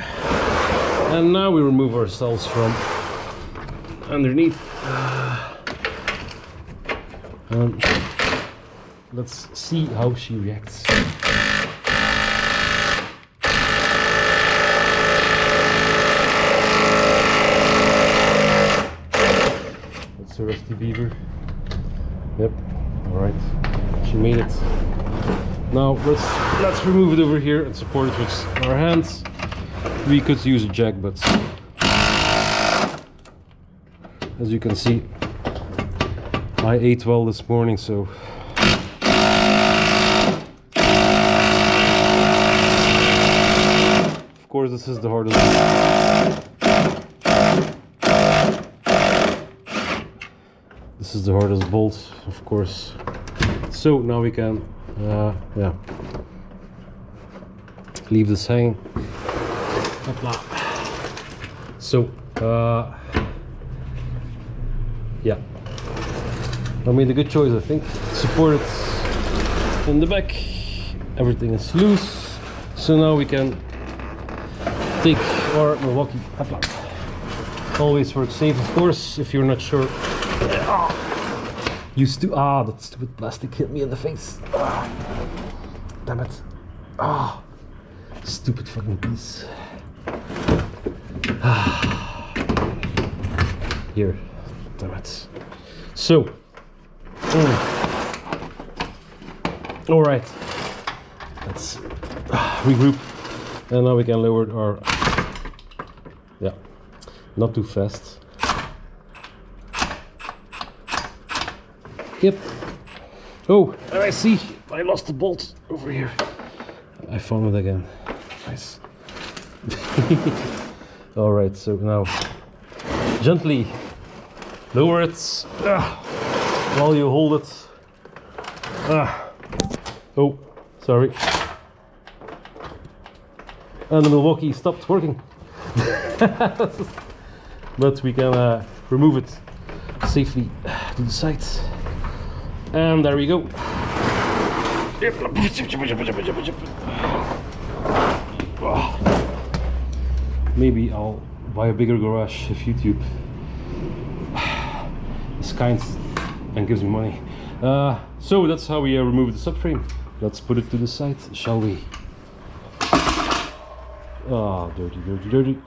And now we remove ourselves from underneath. Let's see how she reacts. That's a rusty beaver. Yep. All right. She made it. Now let's remove it over here and support it with our hands. We could use a jack, but as you can see, I ate well this morning, so of course this is the hardest. This is the hardest bolt, of course. So now we can yeah, leave this hanging. So yeah, I made a good choice, I think. Support it in the back. Everything is loose. So now we can take our Milwaukee apart. Always work safe, of course, if you're not sure. Used to, that stupid plastic hit me in the face. Damn it. Stupid fucking piece. Here, damn it. So, all right, let's regroup, and now we can lower our, not too fast. Yep. Oh, and I see I lost the bolt over here. I found it again. Nice. All right, so now gently lower it while you hold it. Oh, sorry. And the Milwaukee stopped working. But we can remove it safely to the side. And there we go. Maybe I'll buy a bigger garage if YouTube is kind and gives me money. So that's how we remove the subframe. Let's put it to the side, shall we? Dirty, dirty, dirty.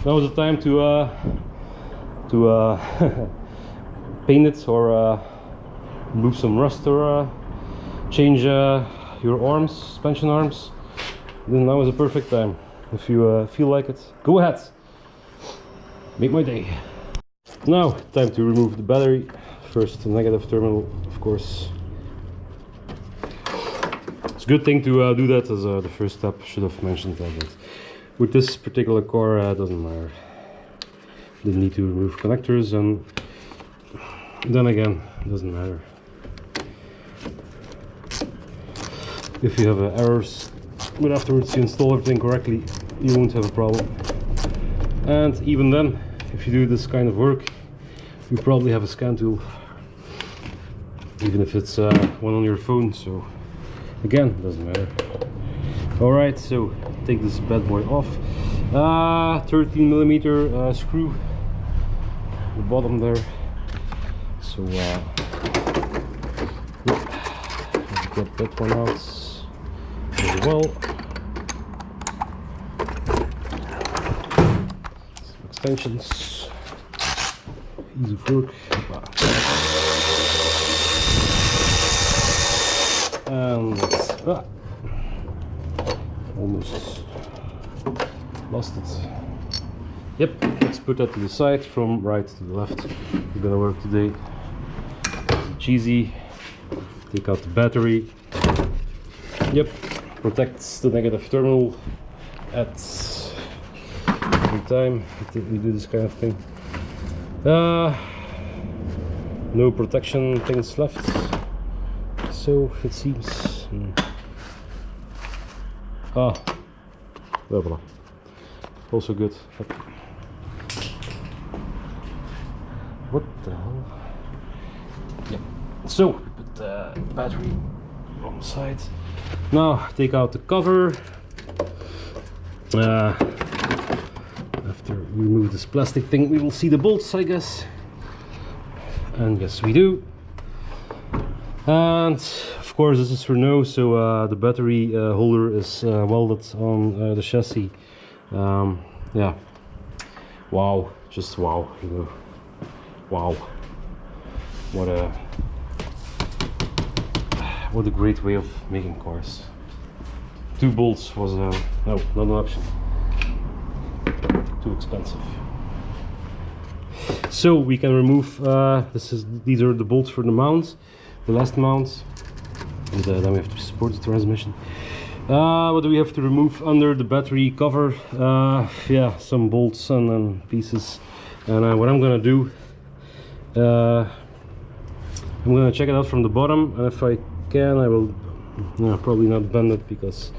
Now is the time to paint it or remove some rust or change your arms, suspension arms. Then now is the perfect time. If you feel like it, go ahead. Make my day. Now, time to remove the battery. First, the negative terminal, of course. It's a good thing to do that as the first step. Should have mentioned that. But with this particular car, it doesn't matter. Didn't need to remove connectors, and then again, it doesn't matter. If you have errors, but afterwards you install everything correctly, you won't have a problem. And even then, if you do this kind of work, you probably have a scan tool, even if it's one on your phone. So again, doesn't matter. All right, so take this bad boy off. 13mm screw, the bottom there. So get that one out as well. Some extensions, easy work. And that's, almost lost it. Yep, let's put that to the side from right to the left. We're gonna work today. Cheesy. Take out the battery. Yep, protects the negative terminal at every time we do this kind of thing. No protection things left, so it seems. Blah, blah. Also good. What the hell? Yep. So we put the battery on the side. Now take out the cover. After we remove this plastic thing, we will see the bolts, I guess. And yes, we do. And of course, this is for no, so the battery holder is welded on the chassis. Yeah. Wow, just wow, you know. Wow. What a great way of making cars. 2 bolts was no, not an option. Too expensive. So we can remove. These are the bolts for the mount, the last mount, and then we have to support the transmission. What do we have to remove under the battery cover? Yeah, some bolts and pieces. And what I'm gonna do, I'm gonna check it out from the bottom, and if I can, I will probably not bend it because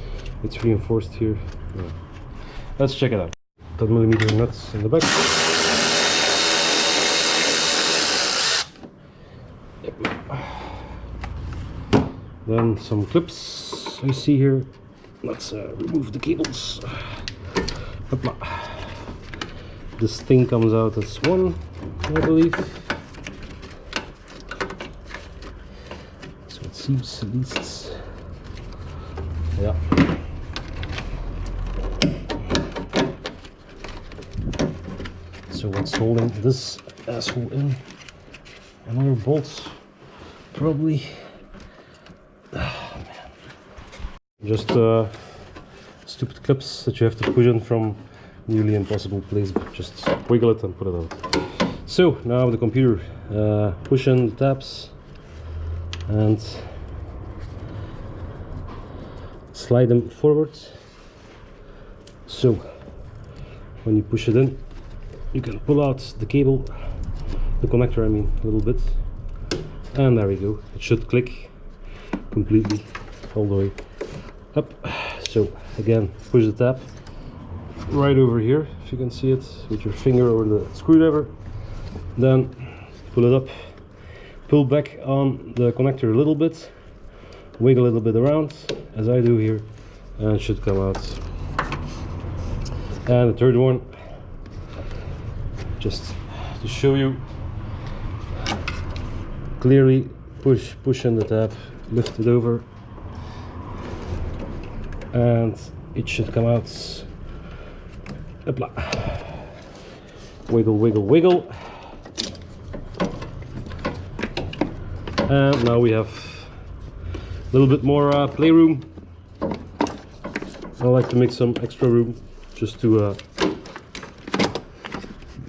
it's reinforced here. Yeah. Let's check it out. 10mm nuts in the back. Then some clips I see here. Let's remove the cables. Hopla. This thing comes out as one, I believe. So it seems, at least. Yeah. So what's holding this asshole in? Another bolt, probably. Oh, man. Just stupid clips that you have to push in from nearly impossible place, but just wiggle it and put it out. So now the computer, push in the tabs and slide them forward. So when you push it in, you can pull out the cable, the connector I mean, a little bit, and there we go. It should click completely all the way up. So again, push the tab right over here, if you can see it, with your finger over the screwdriver. Then pull it up, pull back on the connector a little bit, wiggle a little bit around, as I do here, and it should come out. And the third one, just to show you clearly, push in the tab, lift it over, and it should come out. Hopla. Wiggle, wiggle, wiggle. And now we have a little bit more playroom. I like to make some extra room just to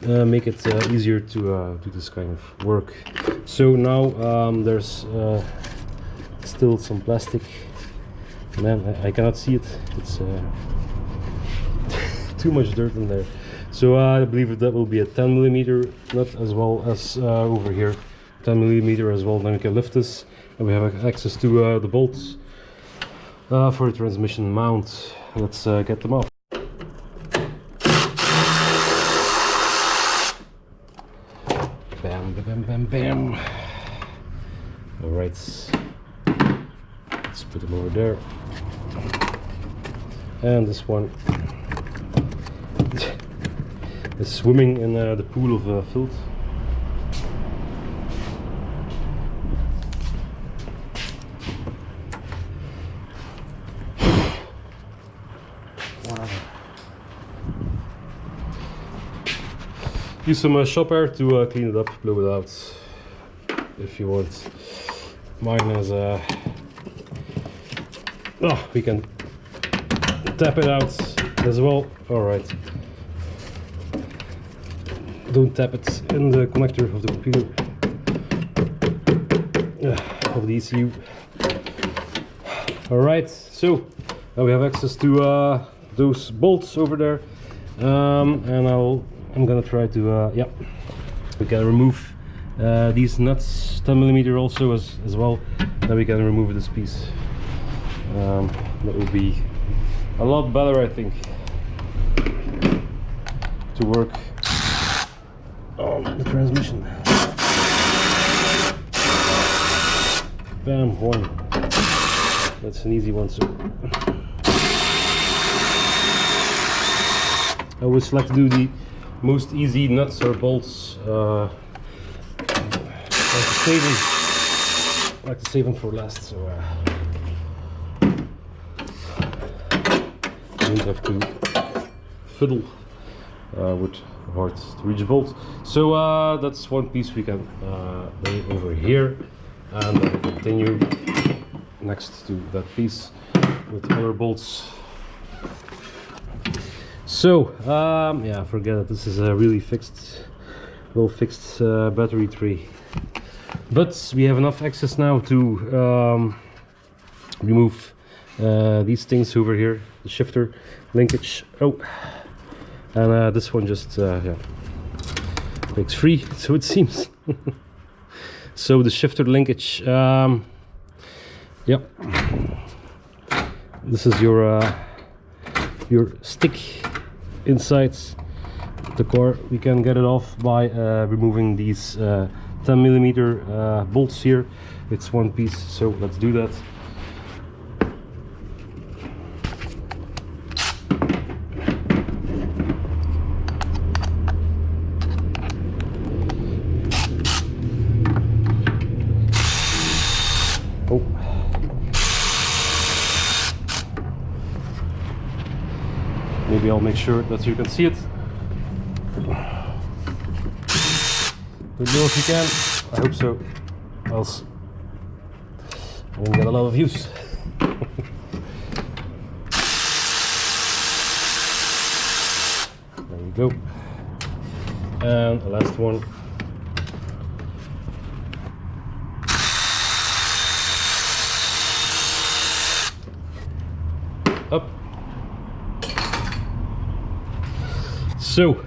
make it easier to do this kind of work. So now there's still some plastic. Man, I cannot see it. It's too much dirt in there. So I believe that will be a 10mm nut, as well as over here 10mm as well. Then we can lift this, and we have access to the bolts for the transmission mount. Let's get them off. Bam, bam, bam, bam. All right, let's put them over there. And this one is swimming in the pool of filth. Use some shop air to clean it up, blow it out if you want. Mine is we can tap it out as well. All right. Don't tap it in the connector of the computer, of the ECU. All right. So now we have access to those bolts over there, and I'm gonna try to yeah, we can remove these nuts, 10mm also as well. Then we can remove this piece. That will be a lot better, I think, to work on the transmission. Bam, one. That's an easy one. So I always like to do the most easy nuts or bolts. I like to save them for last, so you don't have to fiddle with hard to reach bolts. So that's one piece we can lay over here, and then continue next to that piece with other bolts. So yeah, forget it. This is a really well fixed battery tray, but we have enough access now to remove these things over here, the shifter linkage. Oh, and this one just yeah, breaks free, so it seems. So the shifter linkage, yep, this is your stick inside the core. We can get it off by removing these 10mm bolts here. It's one piece, so let's do that. Oh. Maybe I'll make sure that you can see it. Don't know if you can. I hope so. Else I won't get a lot of views. There we go. And the last one. Up. So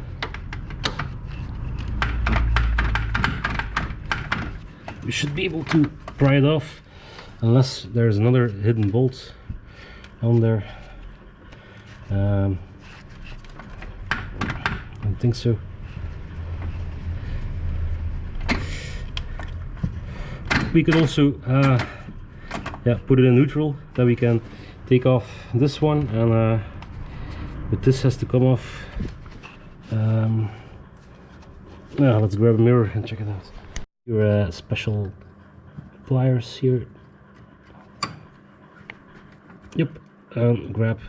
you should be able to pry it off, unless there's another hidden bolt on there. I don't think so. We could also put it in neutral, that we can take off this one, and but this has to come off. Now let's grab a mirror and check it out. Your special pliers here. Yep, and grab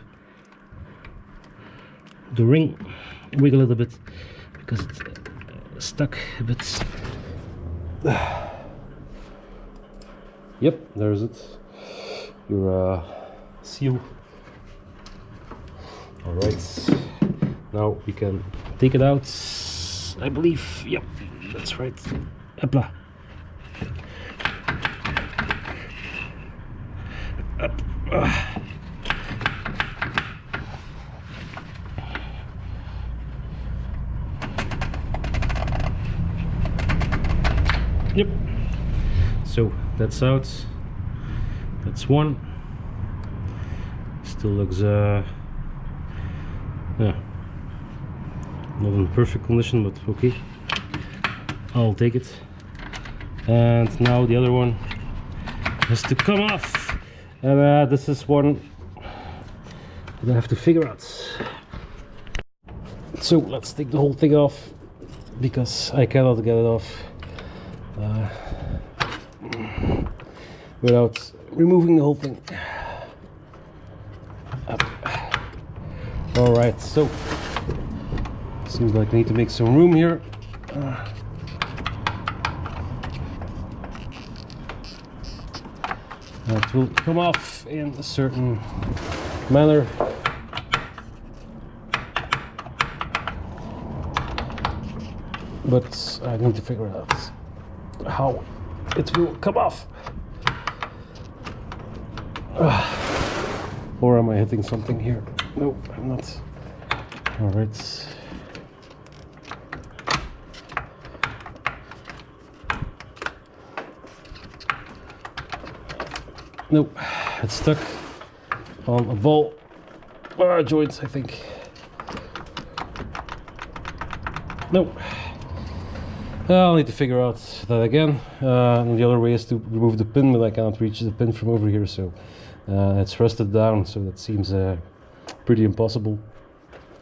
the ring, wiggle it a bit because it's stuck a bit. Yep, there's it. Your seal. All right, now we can take it out. I believe. Yep, that's right. Hopla. Up. Yep. So that's out. That's one. Still looks yeah, not in perfect condition, but okay. I'll take it. And now the other one has to come off, and this is one that I have to figure out. So let's take the whole thing off, because I cannot get it off without removing the whole thing. Up. All right, so seems like I need to make some room here. It will come off in a certain manner. But I need to figure out how it will come off. Or am I hitting something here? No, I'm not. All right. Nope, it's stuck on a ball joint, I think. Nope. I'll need to figure out that again. And the other way is to remove the pin, but I cannot reach the pin from over here, so it's rusted down, so that seems pretty impossible.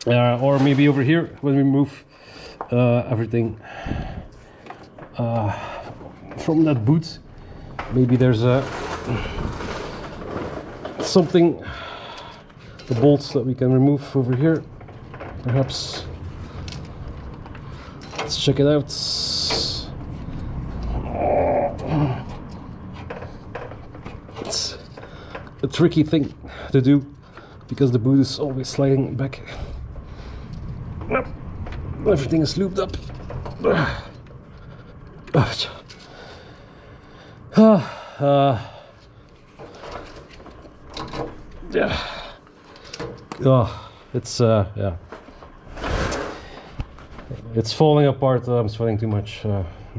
Or maybe over here, when we remove everything from that boot, maybe there's a something, the bolts that we can remove over here, perhaps. Let's check it out. It's a tricky thing to do because the boot is always sliding back. Everything is looped up. Yeah. Oh, it's yeah. It's falling apart. I'm sweating too much.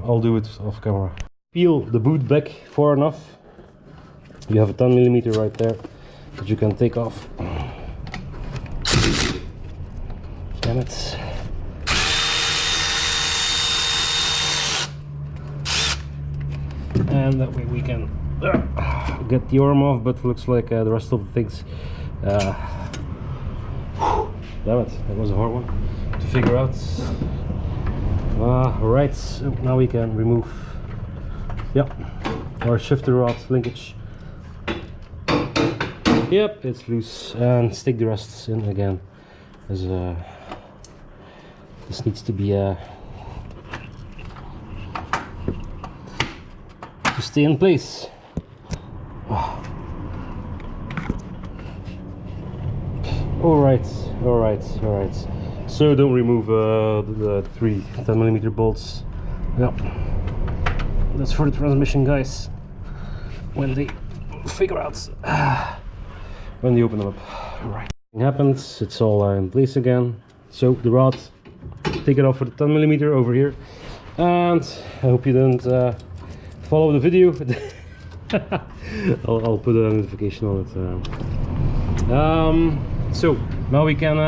I'll do it off camera. Peel the boot back far enough. You have a 10mm right there that you can take off. Damn it. and that way we can get the arm off, but looks like the rest of the things, damn it, that was a hard one to figure out. Alright, so now we can remove our shifter rod linkage. Yep, it's loose, and stick the rest in again, as this needs to be to stay in place. Alright. So don't remove the 3 10mm bolts. Yeah, that's for the transmission guys when they figure out when they open them up. Right, it happens, it's all in place again. So the rod, take it off for the 10mm over here, and I hope you didn't follow the video. I'll put a notification on it. So now we can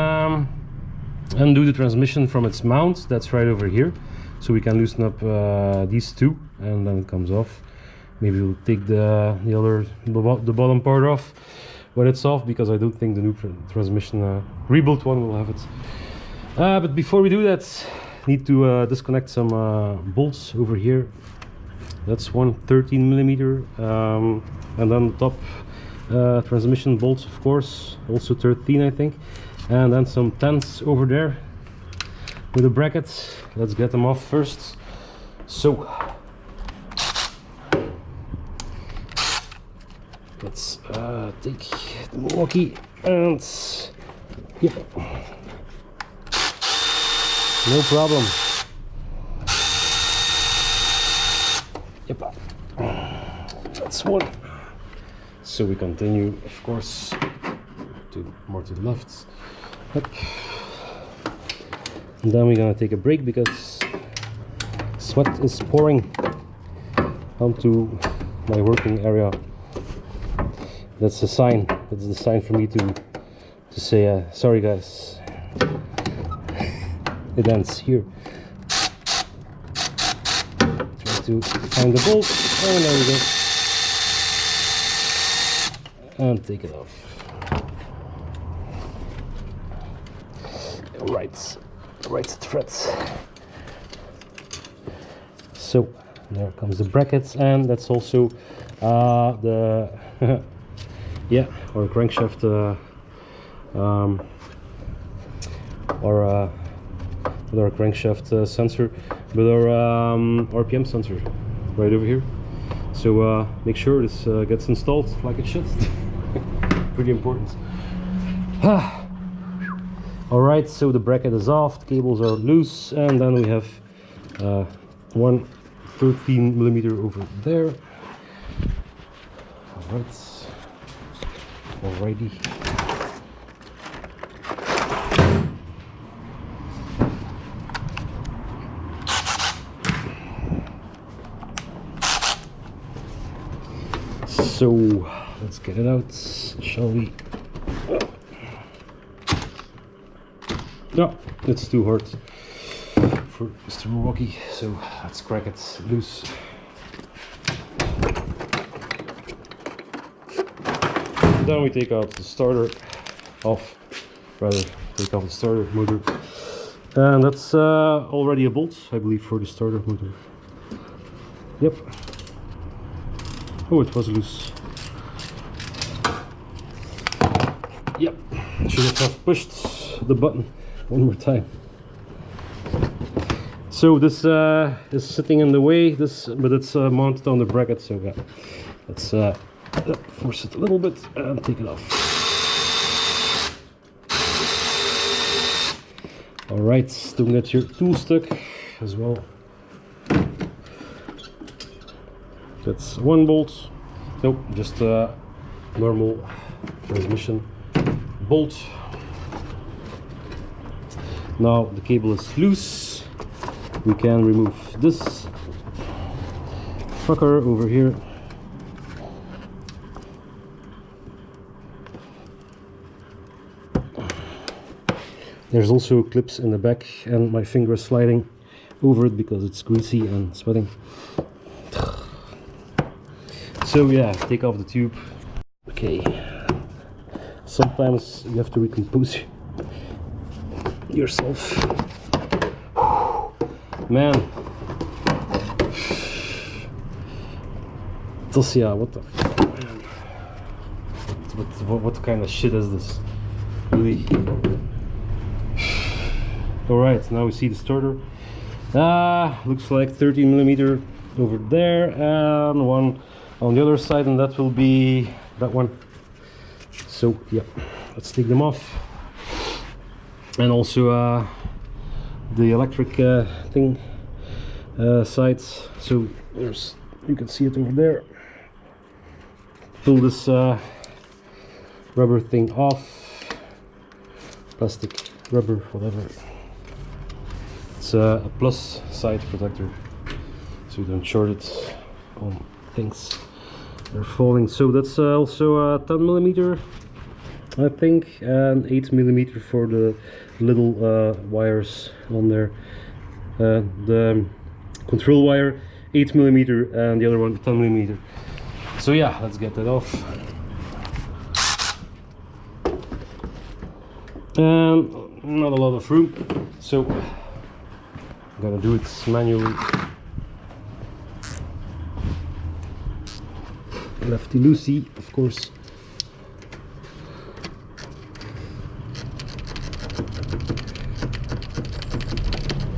undo the transmission from its mount. That's right over here. So we can loosen up these two, and then it comes off. Maybe we'll take the bottom part off when it's off, because I don't think the new transmission rebuilt one will have it. But before we do that, need to disconnect some bolts over here. That's one 13mm, and then the top transmission bolts, of course, also 13 I think, and then some 10s over there with the brackets. Let's get them off first. So let's take the Milwaukee, and yep, no problem. Yep, that's one. So we continue, of course, more to the left. Yep. And then we're gonna take a break because sweat is pouring onto my working area. That's a sign. That's the sign for me to say sorry guys. It ends here. Try to find the bolt, and there we go. And take it off. Right threads. So there comes the brackets, and that's also the yeah, or crankshaft or our crankshaft sensor, with our RPM sensor right over here. So make sure this gets installed like it should. Pretty important. Alright, so the bracket is off, the cables are loose, and then we have one 13mm over there. Alrighty. So let's get it out, shall we? No, it's too hard for Mr. Milwaukee, so let's crack it loose. Then we take out the starter off, take off the starter motor, and that's already a bolt, I believe, for the starter motor. Yep. Oh, it was loose. Yep, should have pushed the button one more time. So this is sitting in the way, but it's mounted on the bracket, so yeah, let's force it a little bit and take it off. Alright, don't get your tool stuck as well. That's one bolt. Nope, just a normal transmission bolt. Now the cable is loose. We can remove this fucker over here. There's also clips in the back, and my finger is sliding over it because it's greasy and sweating. So yeah, take off the tube. Okay. Sometimes you have to recompose yourself. Man. Dacia, what the fuck, man? What kind of shit is this? Really? Alright, now we see the starter. Looks like 13mm over there and one on the other side, and that will be that one. So yeah, let's take them off. And also the electric thing sides. So there's, you can see it over there. Pull this rubber thing off, plastic, rubber, whatever. It's a plus side protector, so you don't short it on things they're falling. So that's also 10mm, I think, and 8mm for the little wires on there. The control wire 8mm and the other one 10mm. So yeah, let's get that off. And not a lot of room, so I'm gonna do it manually. Lefty loosey, of course.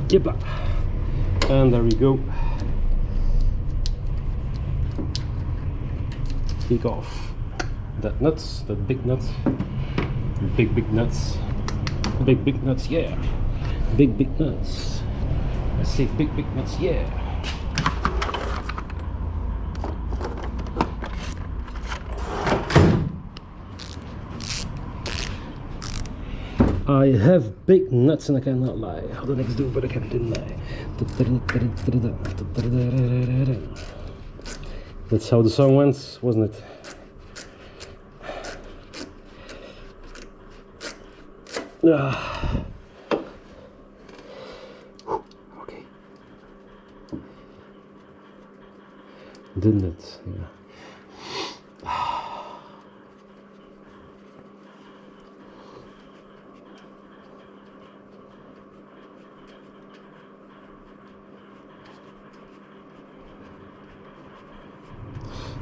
Yep. And there we go. Take off that nuts, that big nut. Big nuts. Big nuts, yeah. Big nuts. I say big nuts, yeah. I have big nuts and I cannot lie. How the next do, but I can't deny. That's how the song went, wasn't it? Okay. Didn't it? Yeah.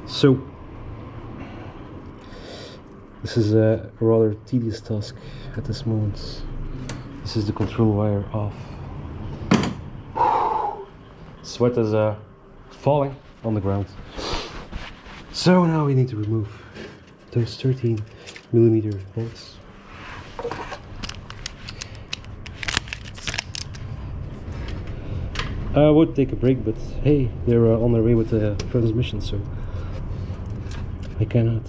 So this is a rather tedious task at this moment. This is the control wire off. Sweat is falling on the ground. So now we need to remove those 13mm bolts. I would take a break, but hey, they're on their way with the transmission, so I cannot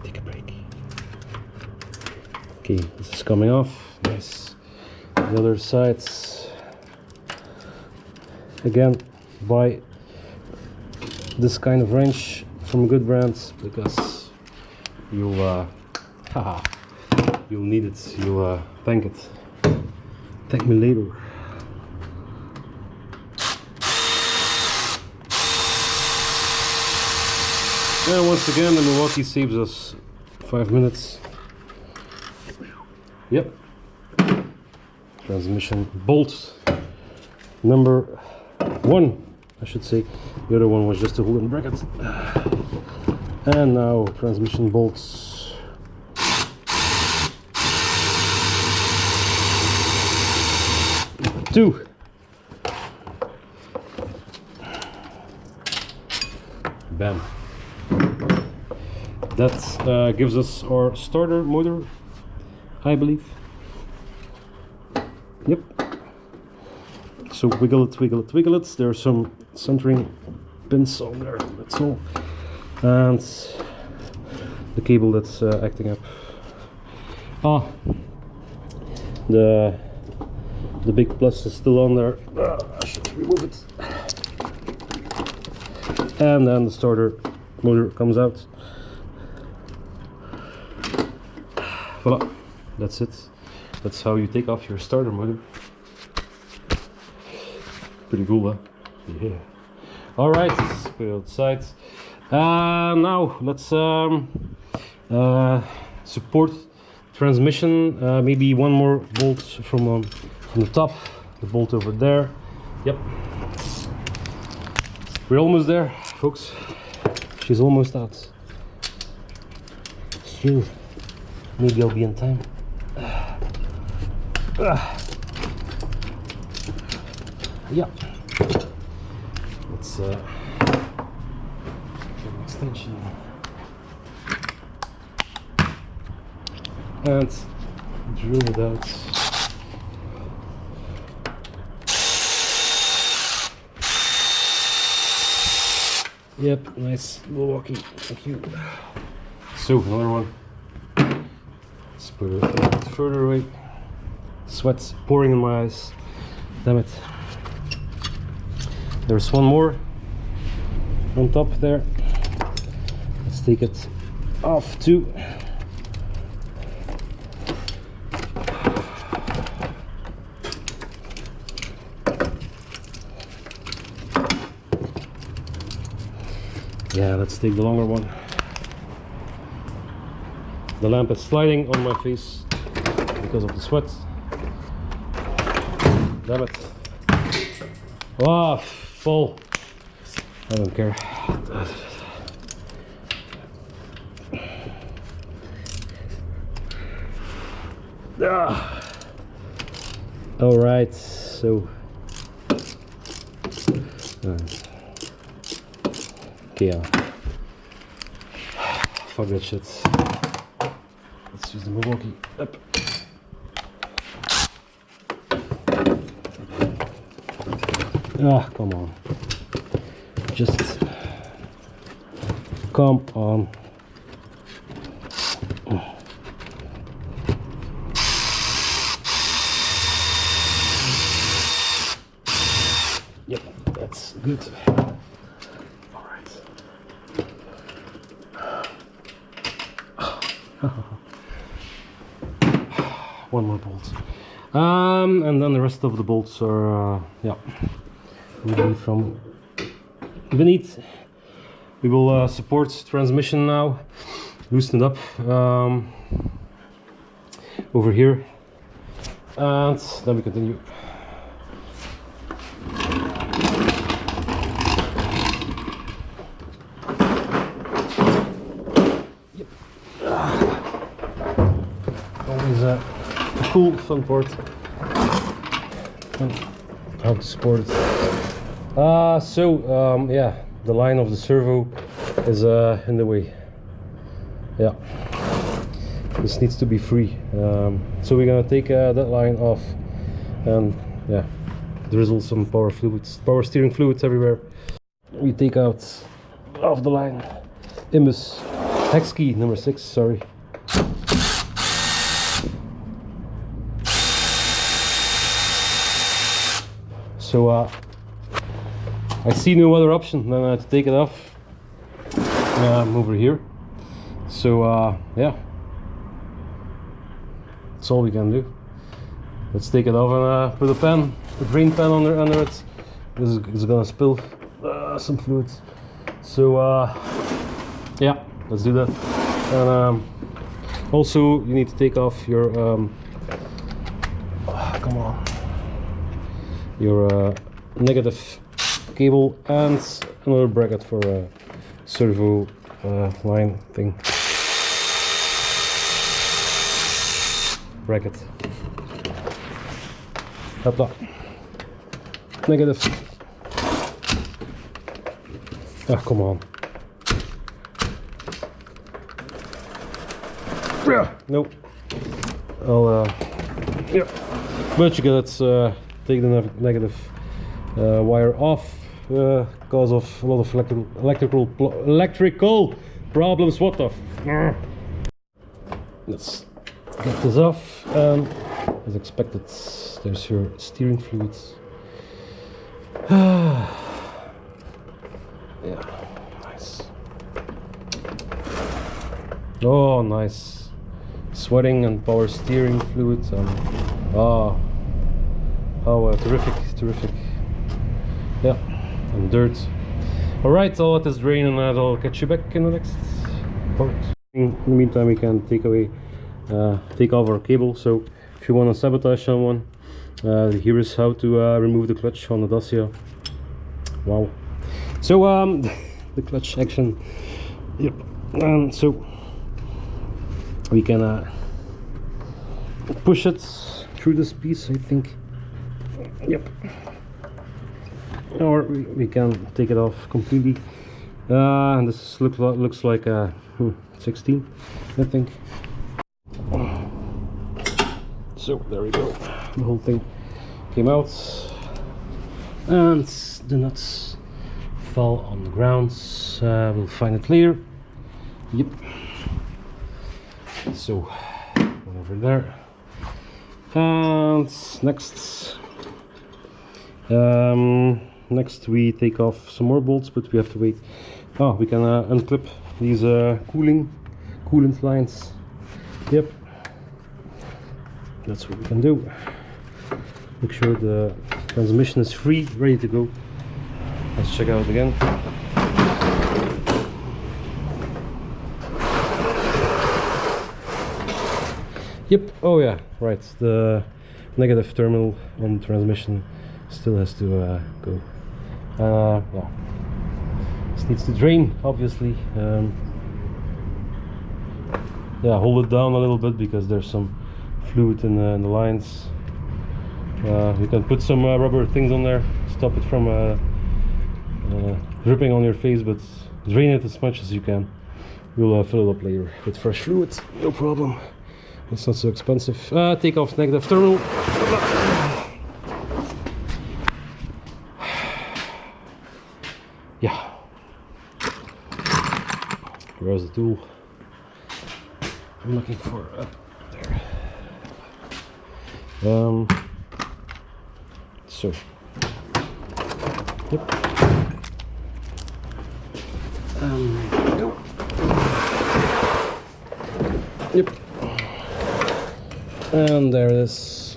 take a break. Okay, this is coming off. Nice. The other sides. Again, buy this kind of wrench from a good brand, because you'll you'll need it. You'll thank it. Thank me later. And once again, the Milwaukee saves us 5 minutes. Yep. Transmission bolt number 1, I should say. The other one was just a wooden bracket. And now transmission bolts. Two. Bam. That gives us our starter motor, I believe. Yep. So wiggle it, wiggle it, wiggle it. There are some centering pins on there, that's all. And the cable that's acting up. The big plus is still on there. I should remove it. And then the starter motor comes out. Voila, that's it. That's how you take off your starter motor. Pretty cool, huh? Yeah. Alright, let's put it outside. Now let's support transmission. Maybe one more bolt from the top, the bolt over there. Yep, we're almost there, folks. She's almost out. Phew. Maybe I'll be in time. Yeah. Let's get an extension and drill it out. Yep, nice Milwaukee. Thank you. So another one. Let's put it a bit further away. Sweat's pouring in my eyes. Damn it. There's one more on top there. Let's take it off too. Yeah, let's take the longer one. The lamp is sliding on my face because of the sweat. Damn it. Ah, full. I don't care. All right, so okay, fuck that shit. Let's use the Milwaukee. Up. Ah, come on. Just come on. Yep, that's good. All right. One more bolt. And then the rest of the bolts are, yeah, really from beneath. We will support transmission now, loosen it up over here, and then we continue. Yep. Always a cool, fun part. How to support it. Yeah, the line of the servo is in the way. Yeah, this needs to be free. So we're gonna take that line off and yeah, drizzle some power steering fluids everywhere. We take out off the line imbus hex key number 6. Sorry. So I see no other option than to take it off over here. So yeah, that's all we can do. Let's take it off and put a drain pan under it. This is gonna spill some fluids. So yeah, let's do that. And also you need to take off your come on, your negative cable and another bracket for a servo line thing. Bracket. Hopla. Negative. Ah, come on. Nope. I'll yeah. But you gotta take the negative wire off because of a lot of electrical problems. What the let's get this off. As expected, there's your steering fluids. Yeah, nice. Oh, nice. Sweating and power steering fluids. Terrific. Yeah, and dirt. Alright, I'll let this drain and I'll catch you back in the next part. In the meantime, we can take off our cable. So if you want to sabotage someone, here is how to remove the clutch on the Dacia. Wow. So the clutch action. Yep. And so we can push it through this piece, I think. Yep. Or we can take it off completely. And this looks like a 16, I think. So there we go. The whole thing came out, and the nuts fell on the ground. We'll find it later. Yep. So one over there, and next. Next we take off some more bolts, but we have to wait. Oh, we can unclip these coolant lines. Yep, that's what we can do. Make sure the transmission is free, ready to go. Let's check out again. Yep, oh yeah, right, the negative terminal on the transmission still has to go. Yeah, this needs to drain, obviously. Yeah, hold it down a little bit because there's some fluid in the lines. You can put some rubber things on there, stop it from dripping on your face, but drain it as much as you can. We'll fill it up later with fresh fluid, no problem. It's not so expensive. Take off negative terminal. Yeah. Where's the tool? I'm looking for up there. So. Yep. Go. Yep. And there it is.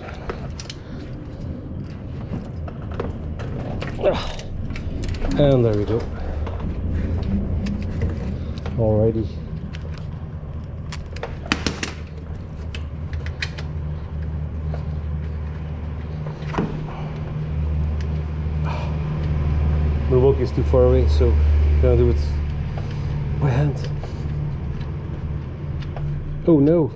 And there we go. Alrighty. Milwaukee is too far away, so I'm gonna do it by hand. Oh no!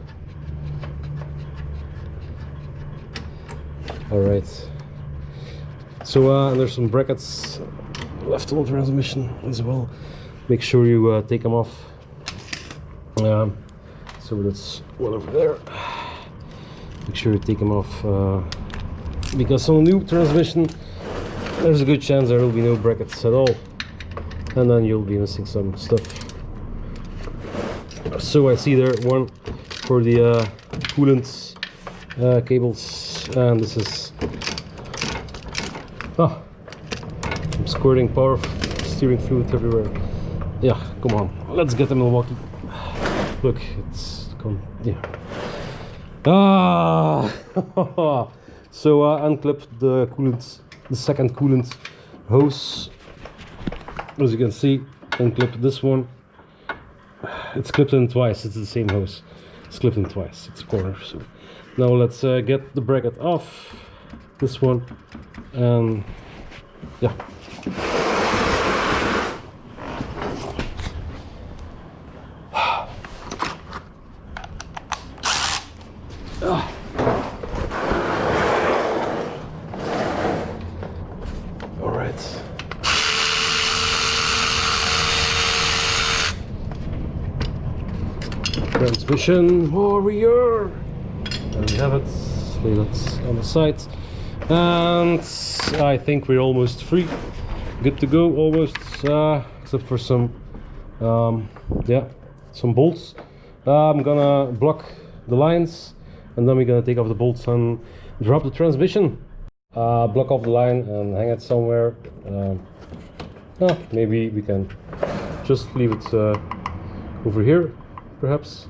Alright. So there's some brackets left on the transmission as well. Make sure you take them off. So that's one over there. Make sure you take them off because on a new transmission there's a good chance there will be no brackets at all, and then you'll be missing some stuff. So I see there one for the coolant cables, and this is I'm squirting power steering fluid everywhere. Yeah, come on, let's get the Milwaukee. Look, it's gone. Yeah. So unclip the coolant, the second coolant hose. As you can see, unclip this one. It's clipped in twice. It's the same hose. It's clipped in twice. It's a corner. So now let's get the bracket off. This one, and yeah. All right. Transmission warrior. There we have it. Lay that on the side, and I think we're almost free. Good to go, almost. Except for some, some bolts. I'm gonna block the lines, and then we're gonna take off the bolts and drop the transmission. Block off the line and hang it somewhere. Maybe we can just leave it over here, perhaps.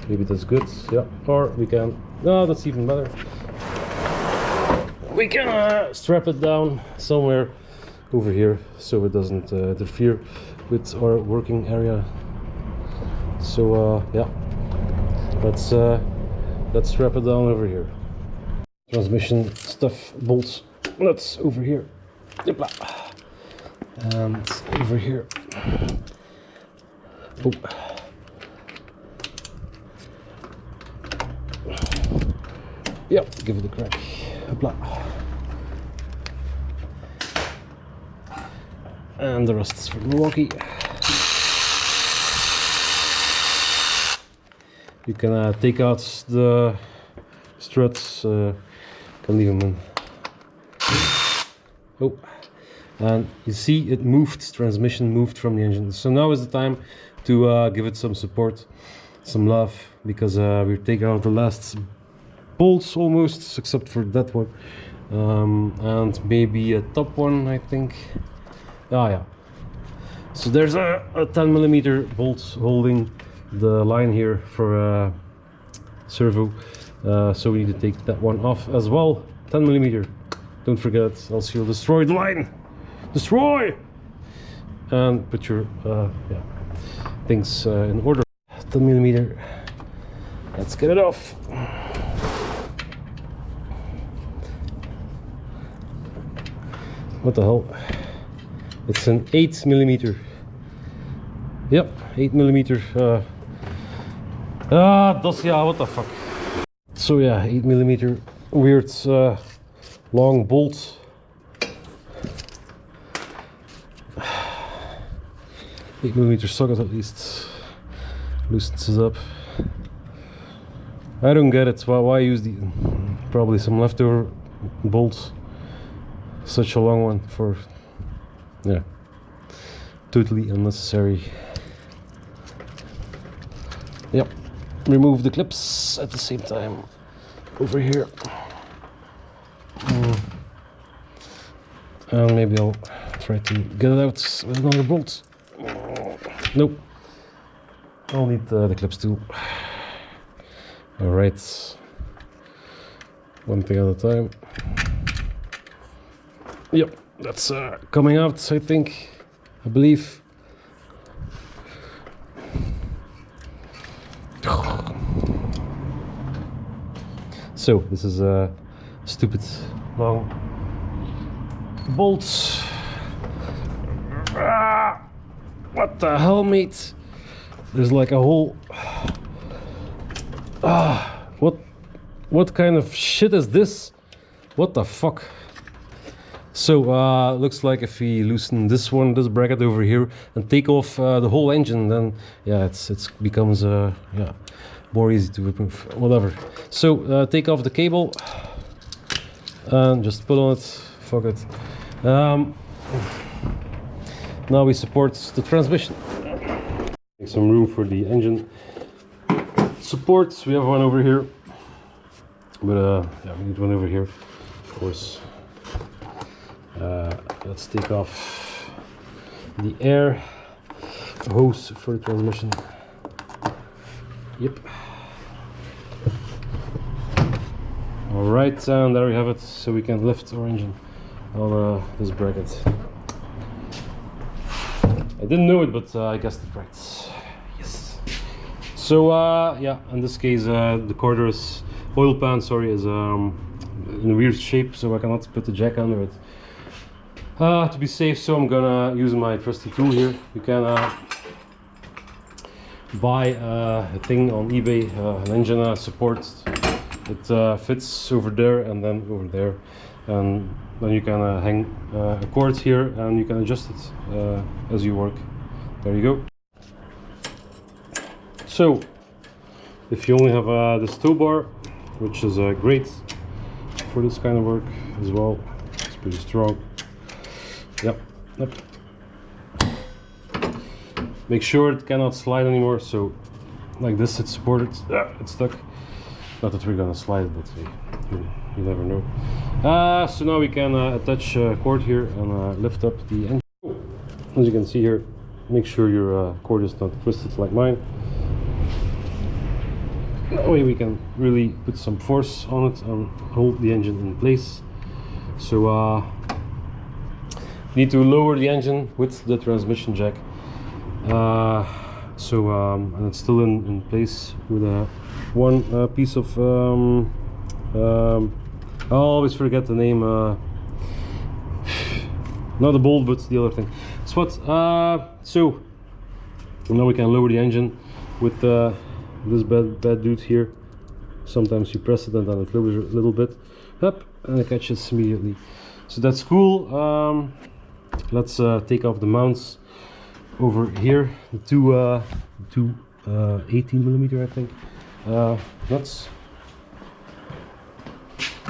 Maybe that's good, yeah. Or we can, no, that's even better. We can strap it down somewhere over here so it doesn't interfere with our working area. So yeah, let's strap it down over here. Transmission stuff, bolts, nuts over here. And over here. Oh. Yep, give it a crack. Hopla. And the rest is for Milwaukee. You can take out the struts, can leave them in. Oh, and you see it moved, transmission moved from the engine. So now is the time to give it some support, some love, because we're taking out the last bolts almost, except for that one, and maybe a top one, I think. Ah, yeah. So there's a 10mm bolt holding the line here for servo, so we need to take that one off as well. 10mm. Don't forget, else you'll destroy the line. Destroy! And put your yeah, things in order. 10mm. Let's get it off. What the hell? It's an 8mm. Yep, 8mm. Dacia, what the fuck? So yeah, 8mm weird long bolt. 8mm socket at least. Loosens it up. I don't get it. Why use the probably some leftover bolts? Such a long one for, yeah, totally unnecessary. Yep, remove the clips at the same time over here. And maybe I'll try to get it out with another bolt. Nope, I'll need the clips too. Alright, one thing at a time. Yep, that's coming out, I think, I believe. So this is a stupid long bolts. What the hell, mate? There's like a whole. What kind of shit is this? What the fuck? So looks like if we loosen this bracket over here and take off the whole engine, then yeah, it becomes yeah, more easy to remove. Whatever. So take off the cable and just put on it. Fuck it. Now we support the transmission. Make some room for the engine support. We have one over here, but yeah, we need one over here, of course. Let's take off the air hose for the transmission. Yep. Alright, and there we have it. So we can lift our engine on this bracket. I didn't know it, but I guessed it right. Yes. So yeah, in this case the quarters oil pan, sorry, is in a weird shape, so I cannot put the jack under it. To be safe, so I'm gonna use my trusty tool here. You can buy a thing on eBay, an engine support. It fits over there and then over there, and then you can hang a cord here and you can adjust it as you work. There you go. So if you only have this tow bar, which is great for this kind of work as well, it's pretty strong. Yep. Make sure it cannot slide anymore, so like this it's supported. It's stuck. Not that we're gonna slide it, but hey, you never know. So now we can attach a cord here and lift up the engine. As you can see here, make sure your cord is not twisted like mine. That way we can really put some force on it and hold the engine in place. So need to lower the engine with the transmission jack. And it's still in place with one piece of I always forget the name, not a bolt but the other thing. So now we can lower the engine with this bad dude here. Sometimes you press it and then it lowers a little bit up and it catches immediately. So that's cool. Let's take off the mounts over here. The two 18mm, I think. That's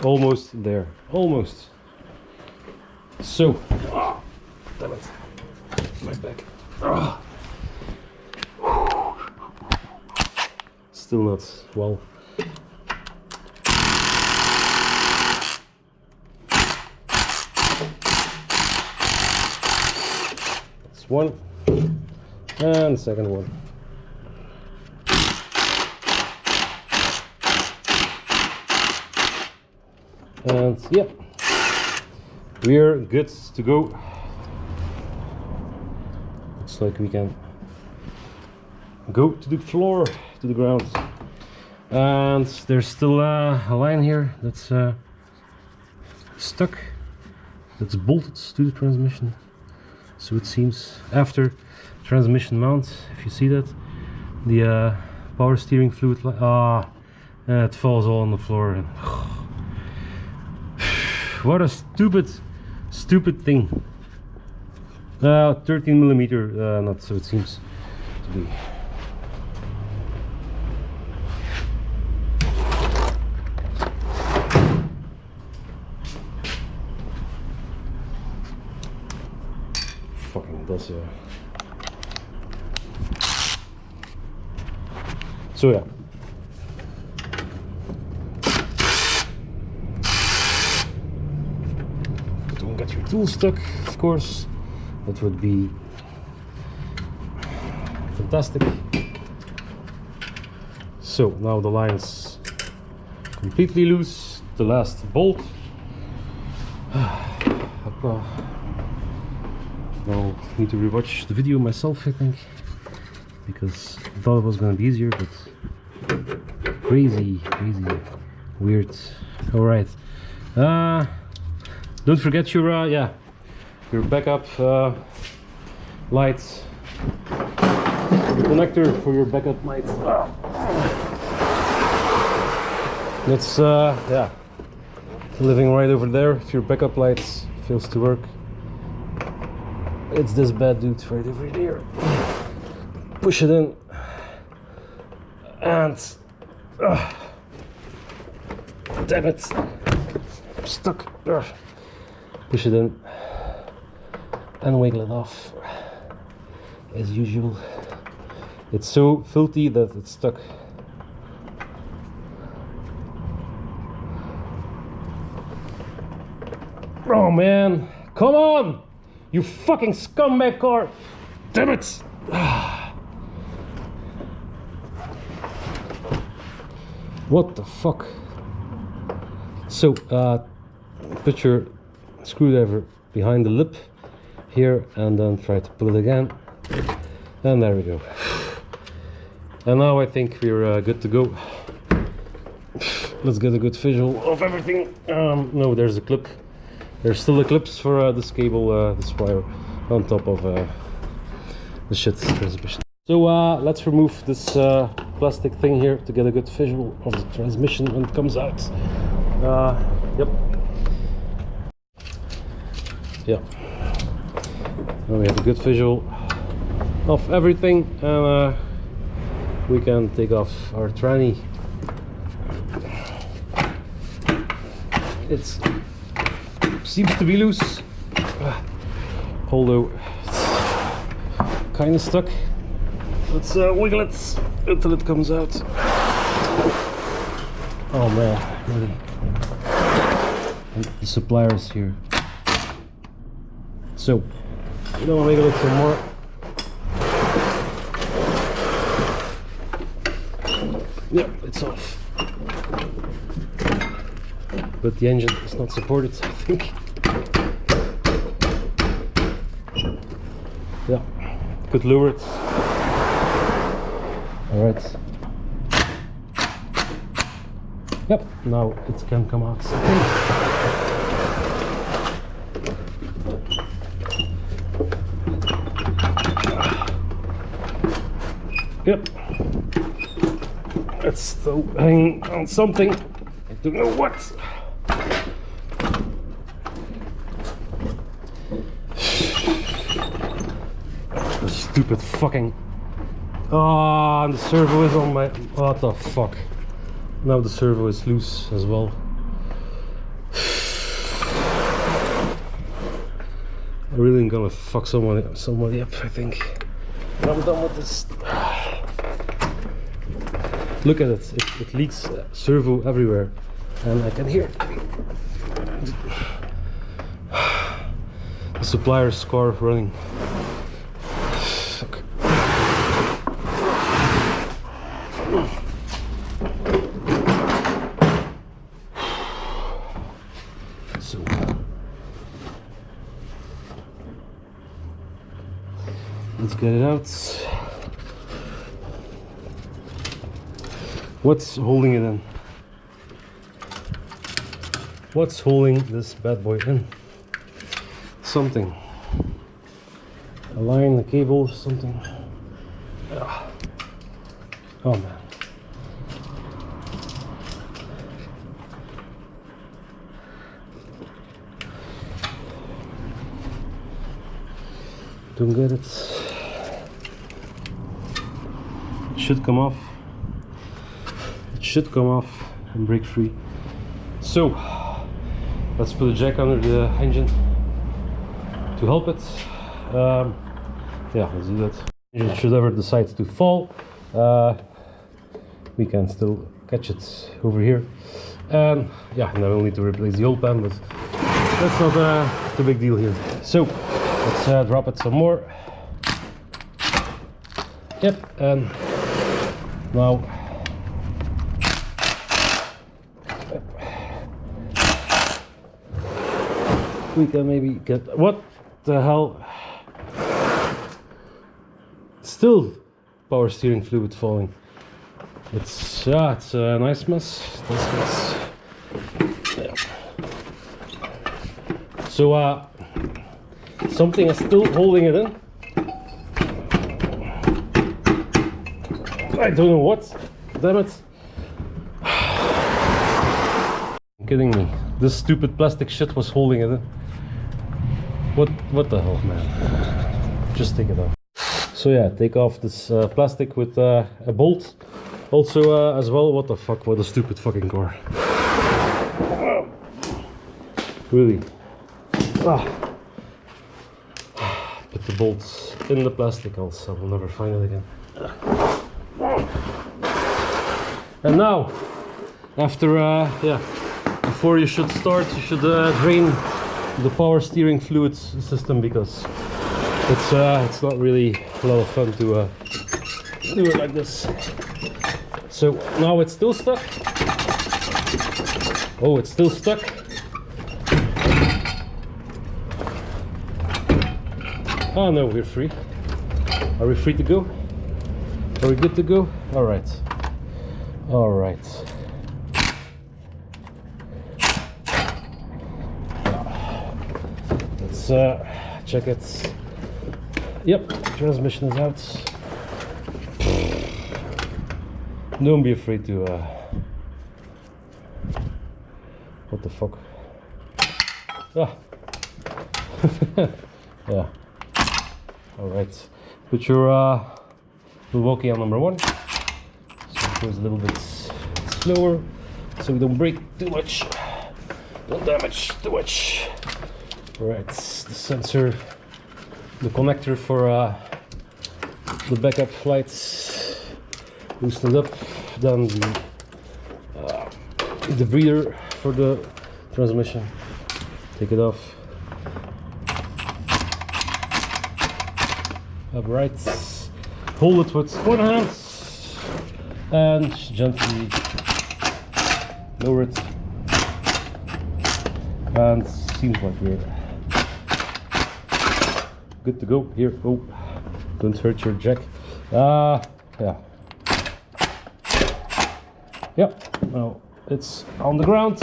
almost there. Almost. So, damn it, my back. Still not well. That's one, and the second one. And yep, we're good to go. Looks like we can go to the floor, to the ground. And there's still a line here that's stuck, that's bolted to the transmission. So it seems after transmission mount, if you see that, the power steering fluid, it falls all on the floor. And what a stupid thing. 13mm, not so it seems to be. Fucking Dacia. So yeah. Don't get your tool stuck, of course. That would be fantastic. So now the line is completely loose. The last bolt. I'll need to rewatch the video myself, I think, because I thought it was going to be easier, but crazy weird. All right. Don't forget your your backup lights, the connector for your backup lights. That's living right over there. If your backup lights fails to work, it's this bad dude right over here. Push it in and damn it, I'm stuck. Push it in and wiggle it off as usual. It's so filthy that it's stuck. Oh man, come on, you fucking scumbag car, damn it. What the fuck? So put your screwdriver behind the lip here and then try to pull it again, and there we go. And now I think we're good to go. Let's get a good visual of everything. No, there's a clip. There's still a clips for this cable, this wire on top of the shit transmission. So let's remove this plastic thing here to get a good visual of the transmission when it comes out. Yep. Yeah. Now we have a good visual of everything, and we can take off our tranny. It seems to be loose, although it's kind of stuck. Let's wiggle it until it comes out. Oh man, really. And the supplier is here. So, I'm gonna wiggle it some more. Yep, it's off. But the engine is not supported, I think. could lower it. Alright. Yep, now it can come out. Yep. It's still hanging on something. I don't know what. The stupid fucking. Ah, and the servo is on my. What the fuck? Now the servo is loose as well. I'm really gonna fuck somebody up, I think. When I'm done with this. Look at it, it leaks servo everywhere, and I can hear the supplier's car running. Fuck. So let's get it out. What's holding it in? What's holding this bad boy in? Something. A line, a cable, something. Ugh. Oh man. Don't get it. It should come off. It should come off and break free. So let's put a jack under the engine to help it. Yeah, let's do that. If it should ever decide to fall, we can still catch it over here. And yeah, now we'll need to replace the old pan, but that's not the big deal here. So let's drop it some more. Yep, and now we can maybe get. What the hell? Still power steering fluid falling. It's a nice mess. This mess. Yeah. So something is still holding it in. I don't know what. Damn it. You're kidding me. This stupid plastic shit was holding it in. What the hell, man? Just take it off. So yeah, take off this plastic with a bolt. Also as well, what the fuck, what a stupid fucking car. Really. Put the bolts in the plastic, else I will never find it again. And now, after yeah, before you should start, you should drain the power steering fluid system, because it's not really a lot of fun to do it like this. So now it's still stuck. Oh, it's still stuck. Oh no, we're free. Are we free to go? Are we good to go? All right. All right. Let's check it. Yep, transmission is out. Don't be afraid to what the fuck? Yeah. All right. Put your Milwaukee on number 1. So it goes a little bit slower, so we don't break too much, don't damage too much. All right. The sensor, the connector for the backup lights, loosened up. Then the breather for the transmission. Take it off. Upright. Hold it with one hand and gently lower it. And seems like we're good to go. Here, oh, don't hurt your jack. Yeah. Yep, now it's on the ground,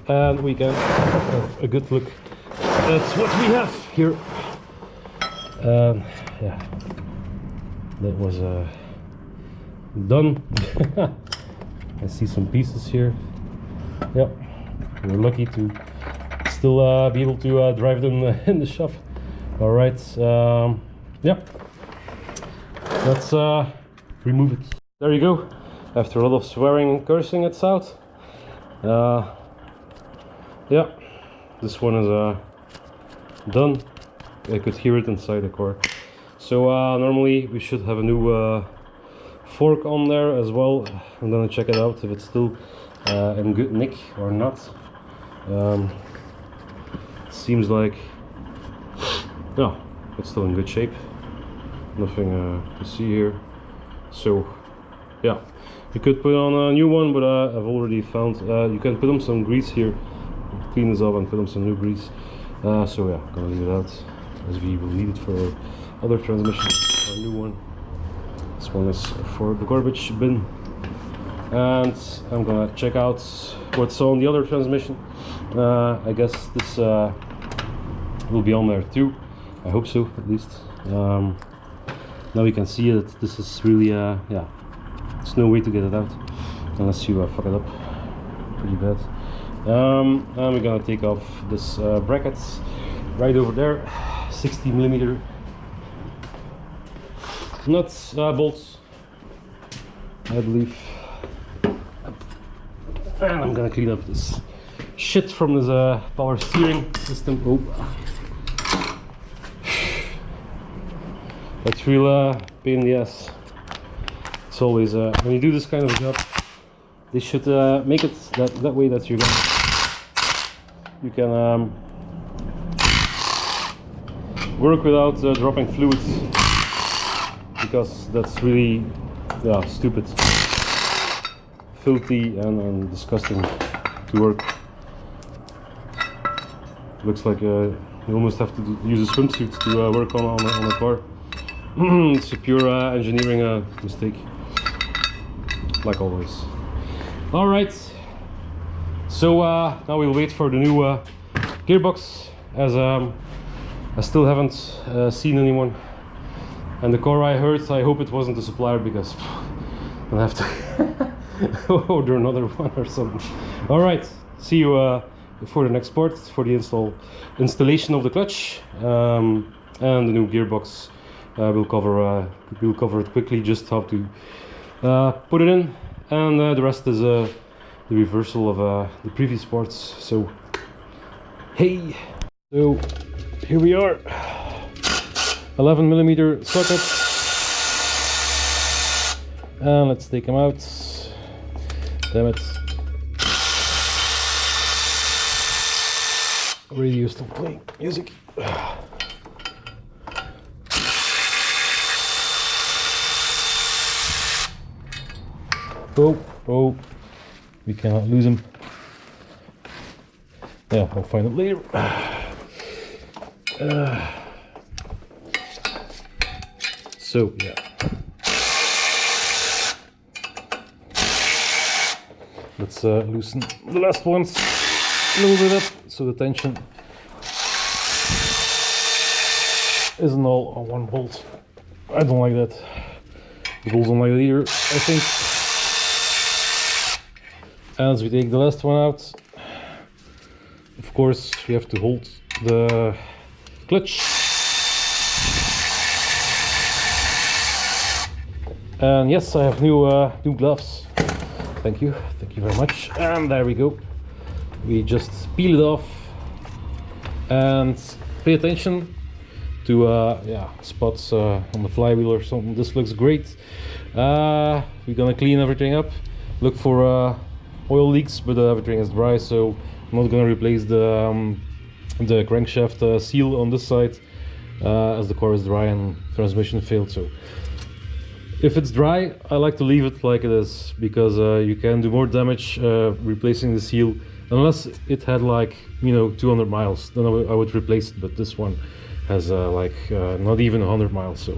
and we can have a good look at what we have here. Yeah, that was done. I see some pieces here. Yep, we're lucky to still be able to drive them in the shop. All right, yep, let's remove it. There you go. After a lot of swearing and cursing, it's out. Yeah, this one is done. I could hear it inside the car. So normally we should have a new fork on there as well. I'm gonna check it out if it's still in good nick or not. Seems like no, it's still in good shape. Nothing to see here. So yeah, you could put on a new one, but I've already found you can put on some grease here, clean this off and put on some new grease. So yeah, I'm gonna leave it out as we will need it for other transmissions. Our new one. This one is for the garbage bin, and I'm gonna check out what's on the other transmission. I guess this will be on there too. I hope so, at least. Now we can see that this is really yeah, there's no way to get it out unless you fuck it up pretty bad. And we're gonna take off this brackets right over there, 60mm nuts, bolts, I believe. And I'm gonna clean up this shit from this power steering system. Oh, that's real pain in the ass. It's always when you do this kind of job, they should make it that way that you can work without dropping fluids, because that's really stupid, filthy and disgusting to work. Looks like you almost have to use a swimsuit to work on a car. It's a pure engineering mistake, like always. All right, so now we'll wait for the new gearbox, as I still haven't seen anyone. And the car I heard, I hope it wasn't the supplier, because I'll have to order another one or something. All right, see you for the next part, for the installation of the clutch and the new gearbox. We'll cover it quickly, just how to put it in, and the rest is the reversal of the previous parts. So hey, so here we are, 11mm socket, and let's take them out. Damn it, radio still playing music. Oh, we cannot lose him. Yeah, I'll find it later. So yeah, let's loosen the last ones a little bit up, so the tension isn't all on one bolt. I don't like that. The bolts don't like it either, I think. As we take the last one out, of course we have to hold the clutch, and yes, I have new gloves. Thank you very much. And there we go. We just peel it off and pay attention to spots on the flywheel or something. This looks great. We're gonna clean everything up, look for oil leaks, but everything is dry, so I'm not gonna replace the crankshaft seal on this side, as the car is dry and transmission failed. So if it's dry, I like to leave it like it is, because you can do more damage replacing the seal, unless it had, like, 200 miles, then I would replace it. But this one has like not even 100 miles, so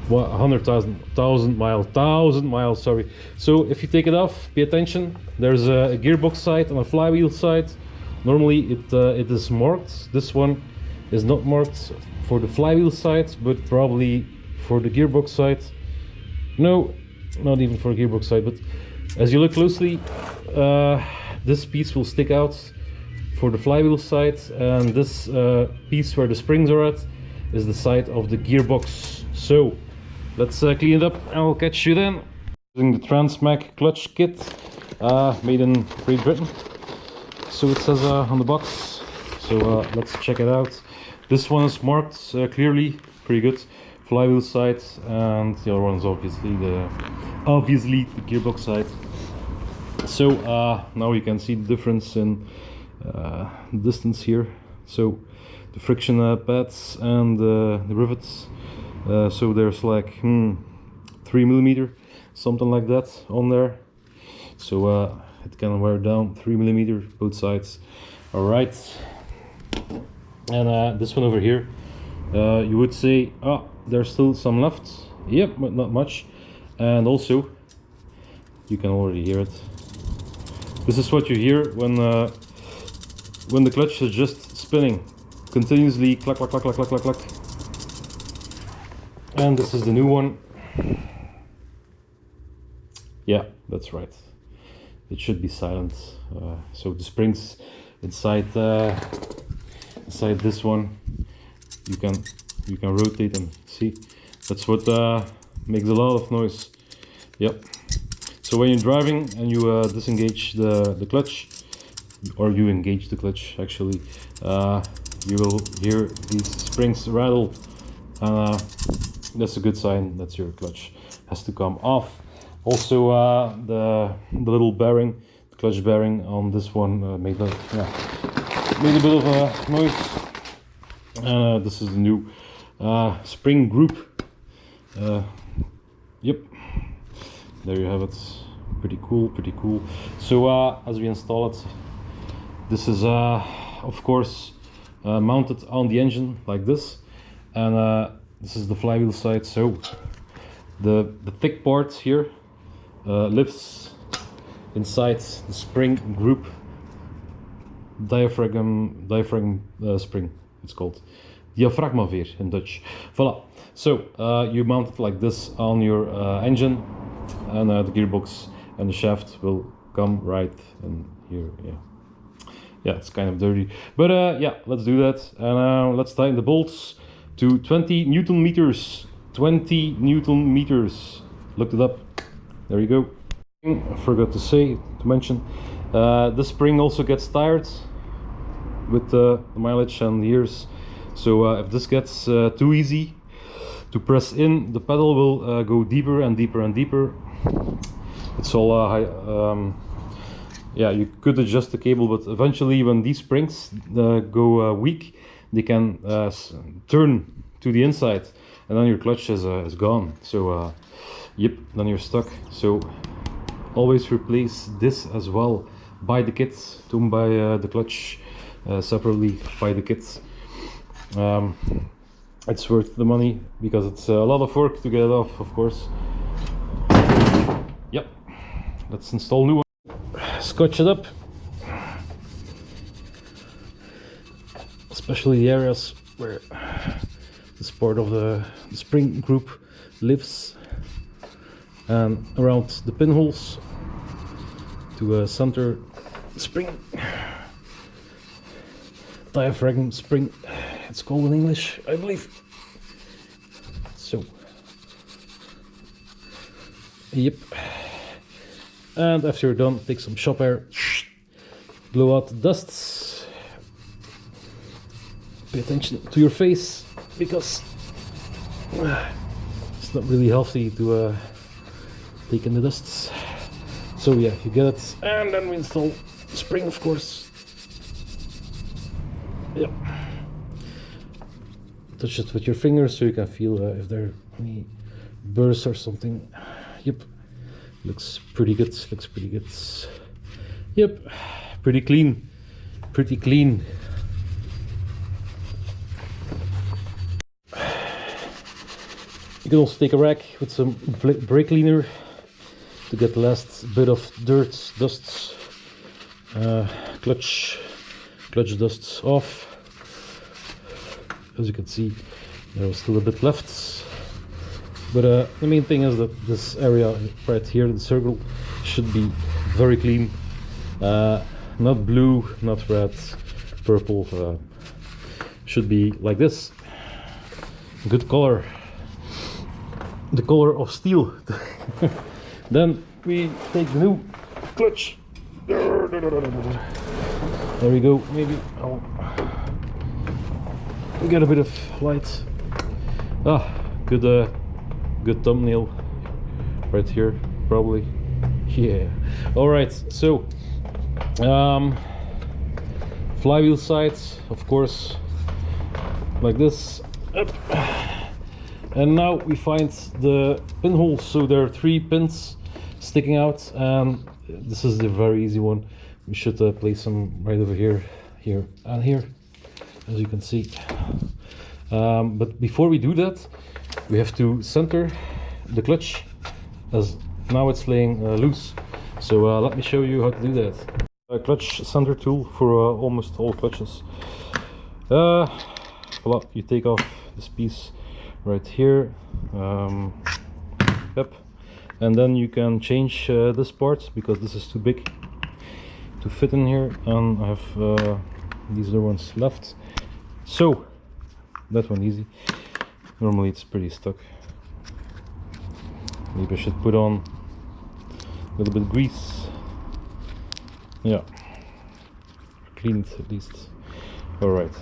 100,000 miles, sorry. So if you take it off, pay attention. There's a gearbox side and a flywheel side. Normally it is marked. This one is not marked for the flywheel side, but probably for the gearbox side. No, not even for the gearbox side, but as you look closely, this piece will stick out for the flywheel side, and this piece where the springs are at is the side of the gearbox. So let's clean it up and I'll catch you then. Using the Transmag clutch kit, made in Great Britain, so it says on the box. So let's check it out. This one is marked clearly, pretty good. Flywheel side, and the other one is obviously the gearbox side. So now you can see the difference in distance here. So the friction pads and the rivets. So there's like 3mm, something like that on there. So it can wear down 3mm both sides. All right, and this one over here, you would say, there's still some left. Yep, but not much. And also, you can already hear it. This is what you hear when the clutch is just spinning continuously, clack clack clack clack clack clack clack. And this is the new one. Yeah, that's right. It should be silent. So the springs inside inside this one, you can rotate and see. That's what makes a lot of noise. Yep. So when you're driving and you disengage the clutch, or you engage the clutch actually, you will hear these springs rattle, and that's a good sign that your clutch has to come off. Also the little bearing, the clutch bearing on this one made a bit of a noise. And this is the new spring group. Yep, there you have it. Pretty cool, pretty cool. So as we install it, this is of course mounted on the engine like this, and this is the flywheel side. So the thick part here lifts inside the spring group, diaphragm spring, it's called diaphragmaveer in Dutch. Voila. So you mount it like this on your engine, and the gearbox and the shaft will come right in here. Yeah, it's kind of dirty, but yeah, let's do that. And let's tighten the bolts to 20 Newton meters. 20 Newton meters. Looked it up. There you go. I forgot to mention, the spring also gets tired with the mileage and the years. So if this gets too easy to press in, the pedal will go deeper and deeper and deeper. It's all yeah, you could adjust the cable, but eventually when these springs go weak, they can turn to the inside, and then your clutch is gone. So yep, then you're stuck. So always replace this as well. Buy the kit. Don't buy the clutch separately. Buy the kit. It's worth the money because it's a lot of work to get it off, of course. Yep, let's install new one. Scotch it up, especially the areas where this part of the spring group lives, and around the pinholes to center spring, diaphragm spring, it's called in English, I believe. So, yep. And after you're done, take some shop air, blow out the dusts. Pay attention to your face, because it's not really healthy to take in the dusts. So yeah, you get it, and then we install spring, of course. Yep. Touch it with your fingers so you can feel if there are any burrs or something. Yep. Looks pretty good, looks pretty good. Yep, pretty clean, pretty clean. You can also take a rag with some brake cleaner to get the last bit of dirt, dust, clutch dust off. As you can see, there was still a bit left, but the main thing is that this area right here, the circle, should be very clean. Not blue, not red, purple. Should be like this. Good color. The color of steel. Then we take the new clutch. There we go. Maybe I'll get a bit of light. Good thumbnail right here, probably. Yeah. All right. So, flywheel sides, of course, like this. Up. And now we find the pinholes. So there are 3 pins sticking out, and this is the very easy one. We should place them right over here, here, and here, as you can see. But before we do that, we have to center the clutch, as now it's laying loose. So let me show you how to do that. A clutch center tool for almost all clutches. Well, you take off this piece right here, yep, and then you can change this part, because this is too big to fit in here, and I have these other ones left. So that one easy. Normally it's pretty stuck. Maybe I should put on a little bit of grease. Yeah, clean it at least. All right.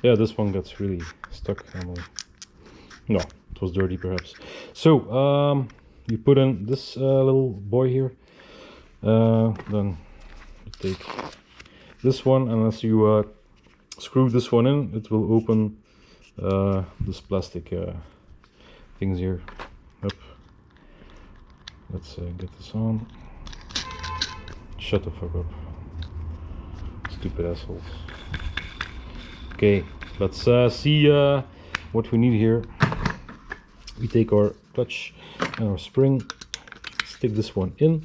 Yeah, this one gets really stuck. No, it was dirty perhaps. So you put in this little boy here, then you take this one, and as you screw this one in, it will open this plastic things here. Up. Let's get this on. Shut the fuck up, stupid assholes. Okay, let's see what we need here. We take our clutch and our spring, stick this one in,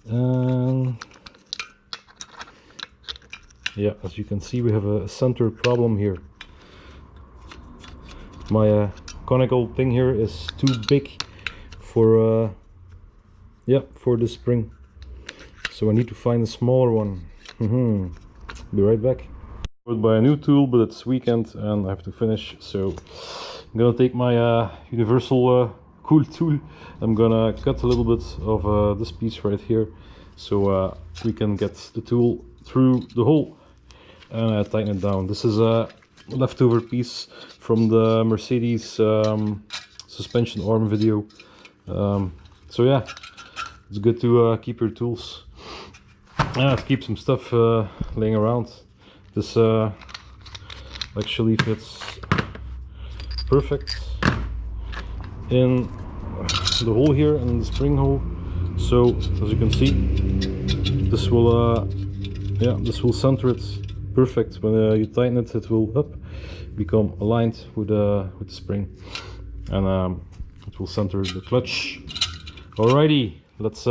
and yeah, as you can see, we have a center problem here. My conical thing here is too big for for the spring, so I need to find a smaller one. Be right back. Buy a new tool, but it's weekend and I have to finish, so I'm gonna take my universal cool tool. I'm gonna cut a little bit of this piece right here, so we can get the tool through the hole and tighten it down. This is a leftover piece from the Mercedes suspension arm video, so yeah, it's good to keep your tools, to keep some stuff laying around. This actually fits perfect in the hole here and the spring hole. So as you can see, this will this will center it perfect. When you tighten it, it will become aligned with the spring, and it will center the clutch. Alrighty, let's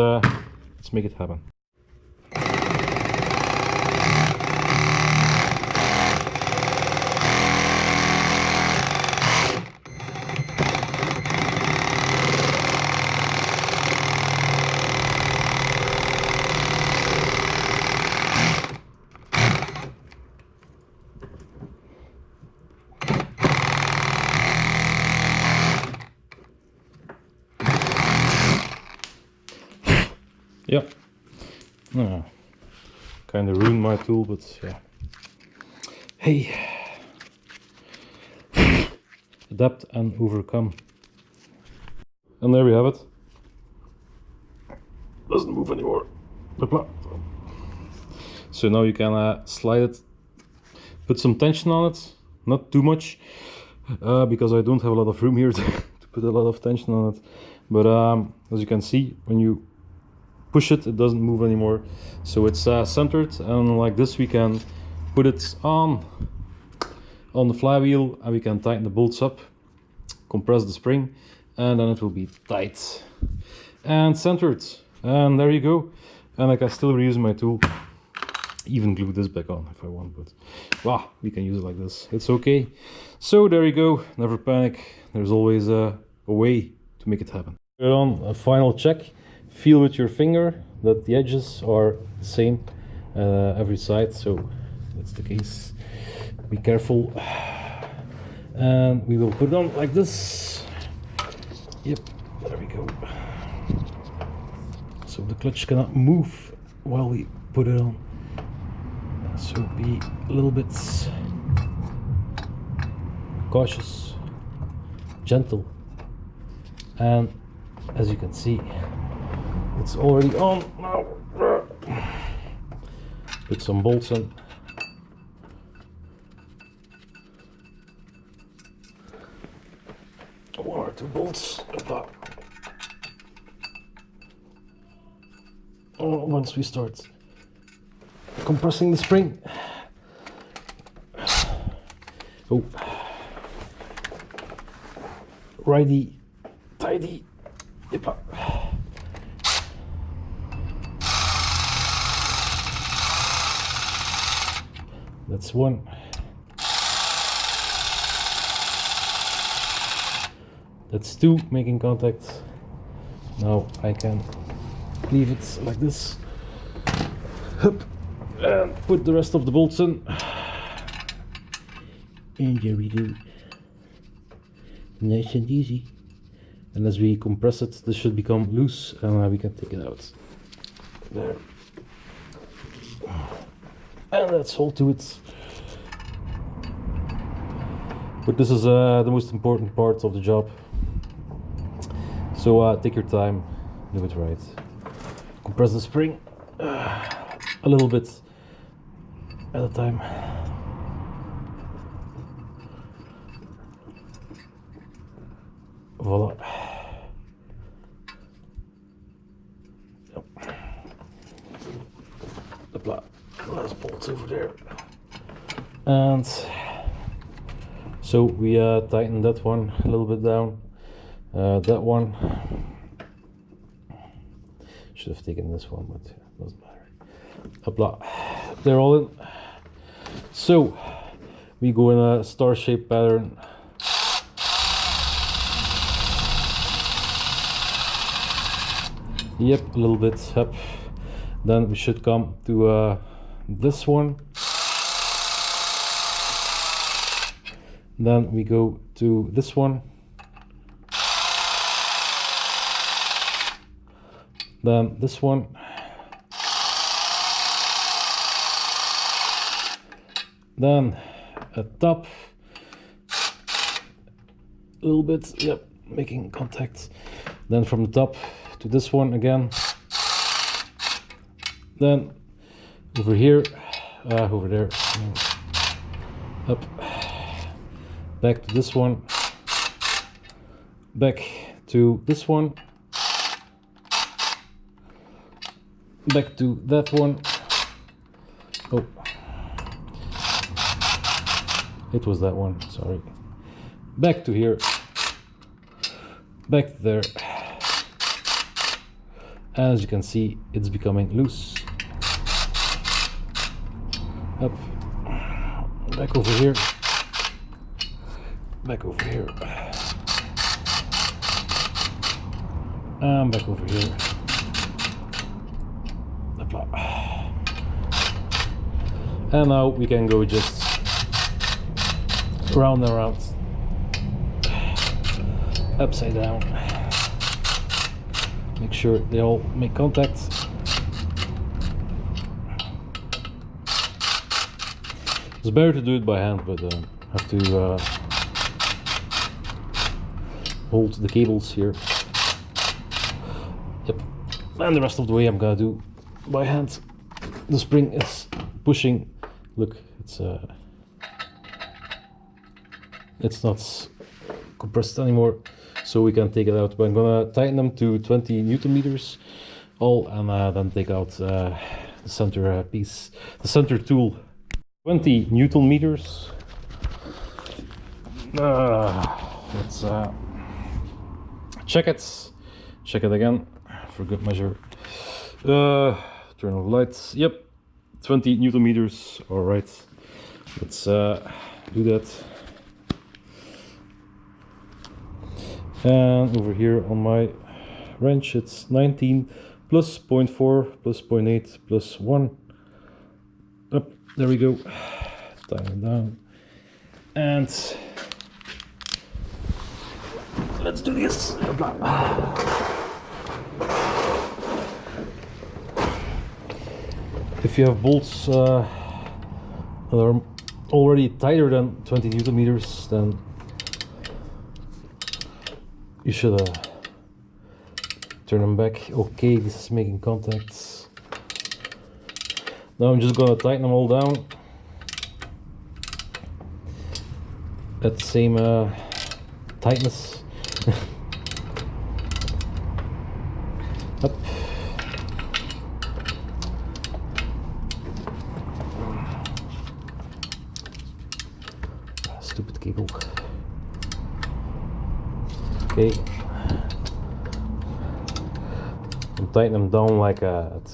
make it happen. Yeah, kind of ruined my tool, but yeah. Hey, adapt and overcome. And there we have it. Doesn't move anymore. So now you can slide it, put some tension on it, not too much, because I don't have a lot of room here to put a lot of tension on it. But as you can see, when you push it, it doesn't move anymore. So it's centered, and like this we can put it on the flywheel, and we can tighten the bolts up compress the spring, and then it will be tight and centered. And there you go. And I can still reuse my tool, even glue this back on if I want, but wow, we can use it like this. It's okay. So there you go. Never panic. There's always a way to make it happen. Put on a final check. Feel with your finger that the edges are the same every side. So that's the case. Be careful. And we will put it on like this. Yep, there we go. So the clutch cannot move while we put it on. So be a little bit cautious, gentle, and as you can see, it's already on now. Put some bolts in. One or two bolts. Once we start compressing the spring. Oh, righty, tidy. Yep. That's one. That's two making contact. Now I can leave it like this. Hup. And put the rest of the bolts in. And there we go. Nice and easy. And as we compress it, this should become loose and we can take it out. There. And that's all to it. But this is the most important part of the job. So take your time, do it right. Compress the spring a little bit at a time. Voila. Yep. The last bolts over there. And so we tighten that one a little bit down. That one should have taken this one, but it doesn't matter. Hopla. They're all in. So we go in a star-shaped pattern. Yep, a little bit up. Then we should come to this one. Then we go to this one. Then this one. Then at top. A little bit, yep, making contact. Then from the top to this one again. Then over here, over there, up, back to this one, back to this one, back to that one. Oh, it was that one, sorry. Back to here, back there. As you can see, it's becoming loose. Up, back over here, back over here, and back over here. And now we can go just round and round, upside down. Make sure they all make contact. It's better to do it by hand, but have to hold the cables here. Yep. And the rest of the way I'm gonna do by hand. The spring is pushing. Look, it's not compressed anymore, so we can take it out. But I'm gonna tighten them to 20 Newton meters all, and then take out the center piece, the center tool. 20 Newton meters. Let's check it. Check it again for good measure. Turn off lights. Yep, 20 Newton meters. All right, let's do that. And over here on my wrench, it's 19 plus 0.4 plus 0.8 plus 1. Up, there we go. Tighten it down. And let's do this. If you have bolts that are already tighter than 20 Newton meters, then you should turn them back. Okay, this is making contacts. Now I'm just gonna tighten them all down at the same tightness. Up. Stupid cable. Okay. And tighten them down like at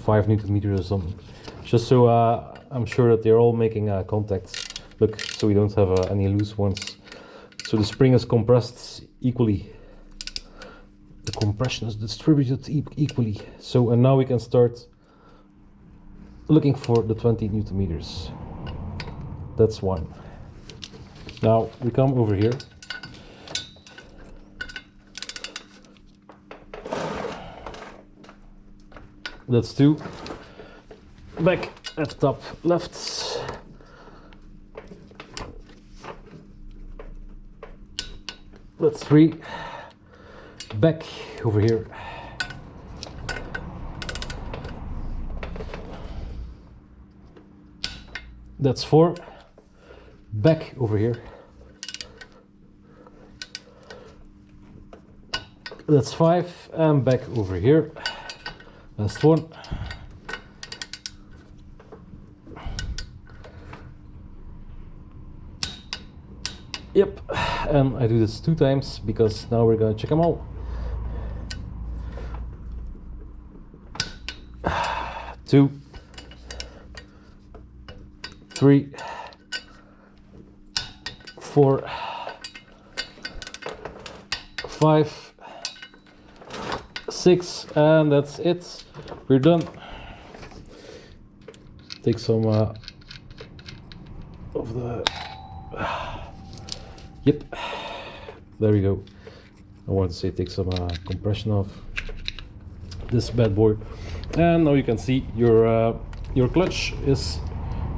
5 Newton meters or something, just so I'm sure that they're all making contacts. Look, so we don't have any loose ones. So the spring is compressed equally. The compression is distributed equally. So, and now we can start looking for the 20 Newton meters. That's one. Now we come over here. That's 2. Back at the top left. That's 3. Back over here. That's 4. Back over here. That's 5. And back over here. Last one. Yep, and I do this 2 times because now we're gonna check them all. 2, 3, 4, 5, 6, and that's it. We're done. Take some of the. Yep, there we go. I want to say take some compression off this bad boy, and now you can see your clutch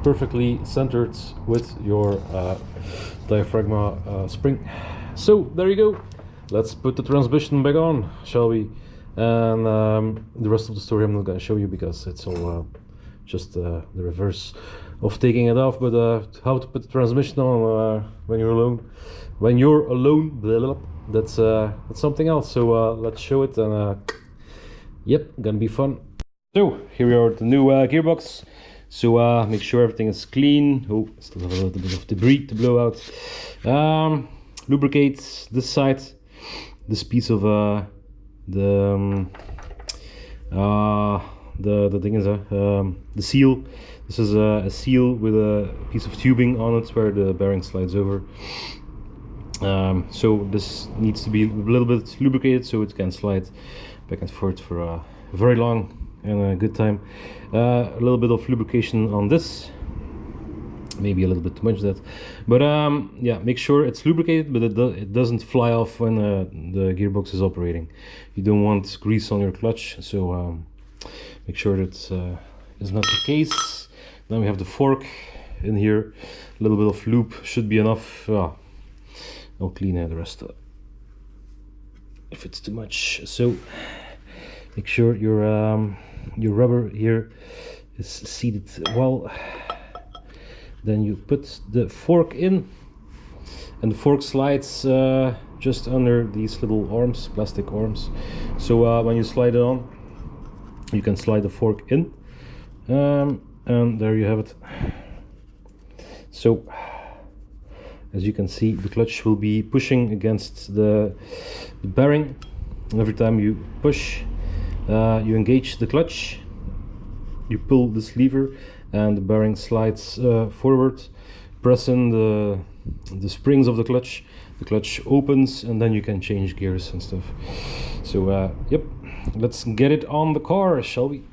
perfectly centered with your diaphragm spring. So there you go. Let's put the transmission back on, shall we? And the rest of the story I'm not going to show you because it's all just the reverse of taking it off. But how to put the transmission on when you're alone. When you're alone, blah, blah, blah, that's something else. So let's show it, and yep, gonna be fun. So here we are at the new gearbox. So make sure everything is clean. Oh, still have a little bit of debris to blow out. Lubricate this side, this piece of the thing is the seal. This is a seal with a piece of tubing on it where the bearing slides over. So this needs to be a little bit lubricated so it can slide back and forth for a very long and a good time. A little bit of lubrication on this, maybe a little bit too much that, but yeah, make sure it's lubricated, but it doesn't fly off when the gearbox is operating. You don't want grease on your clutch, so make sure that is not the case. Then we have the fork in here. A little bit of lube should be enough. I'll clean the rest if it's too much. So make sure your rubber here is seated well. Then you put the fork in, and the fork slides just under these little arms, plastic arms. So when you slide it on, you can slide the fork in, and there you have it. So as you can see, the clutch will be pushing against the bearing. Every time you push, you engage the clutch, you pull this lever and the bearing slides forward. Press in the springs of the clutch opens, and then you can change gears and stuff. So yep, let's get it on the car, shall we?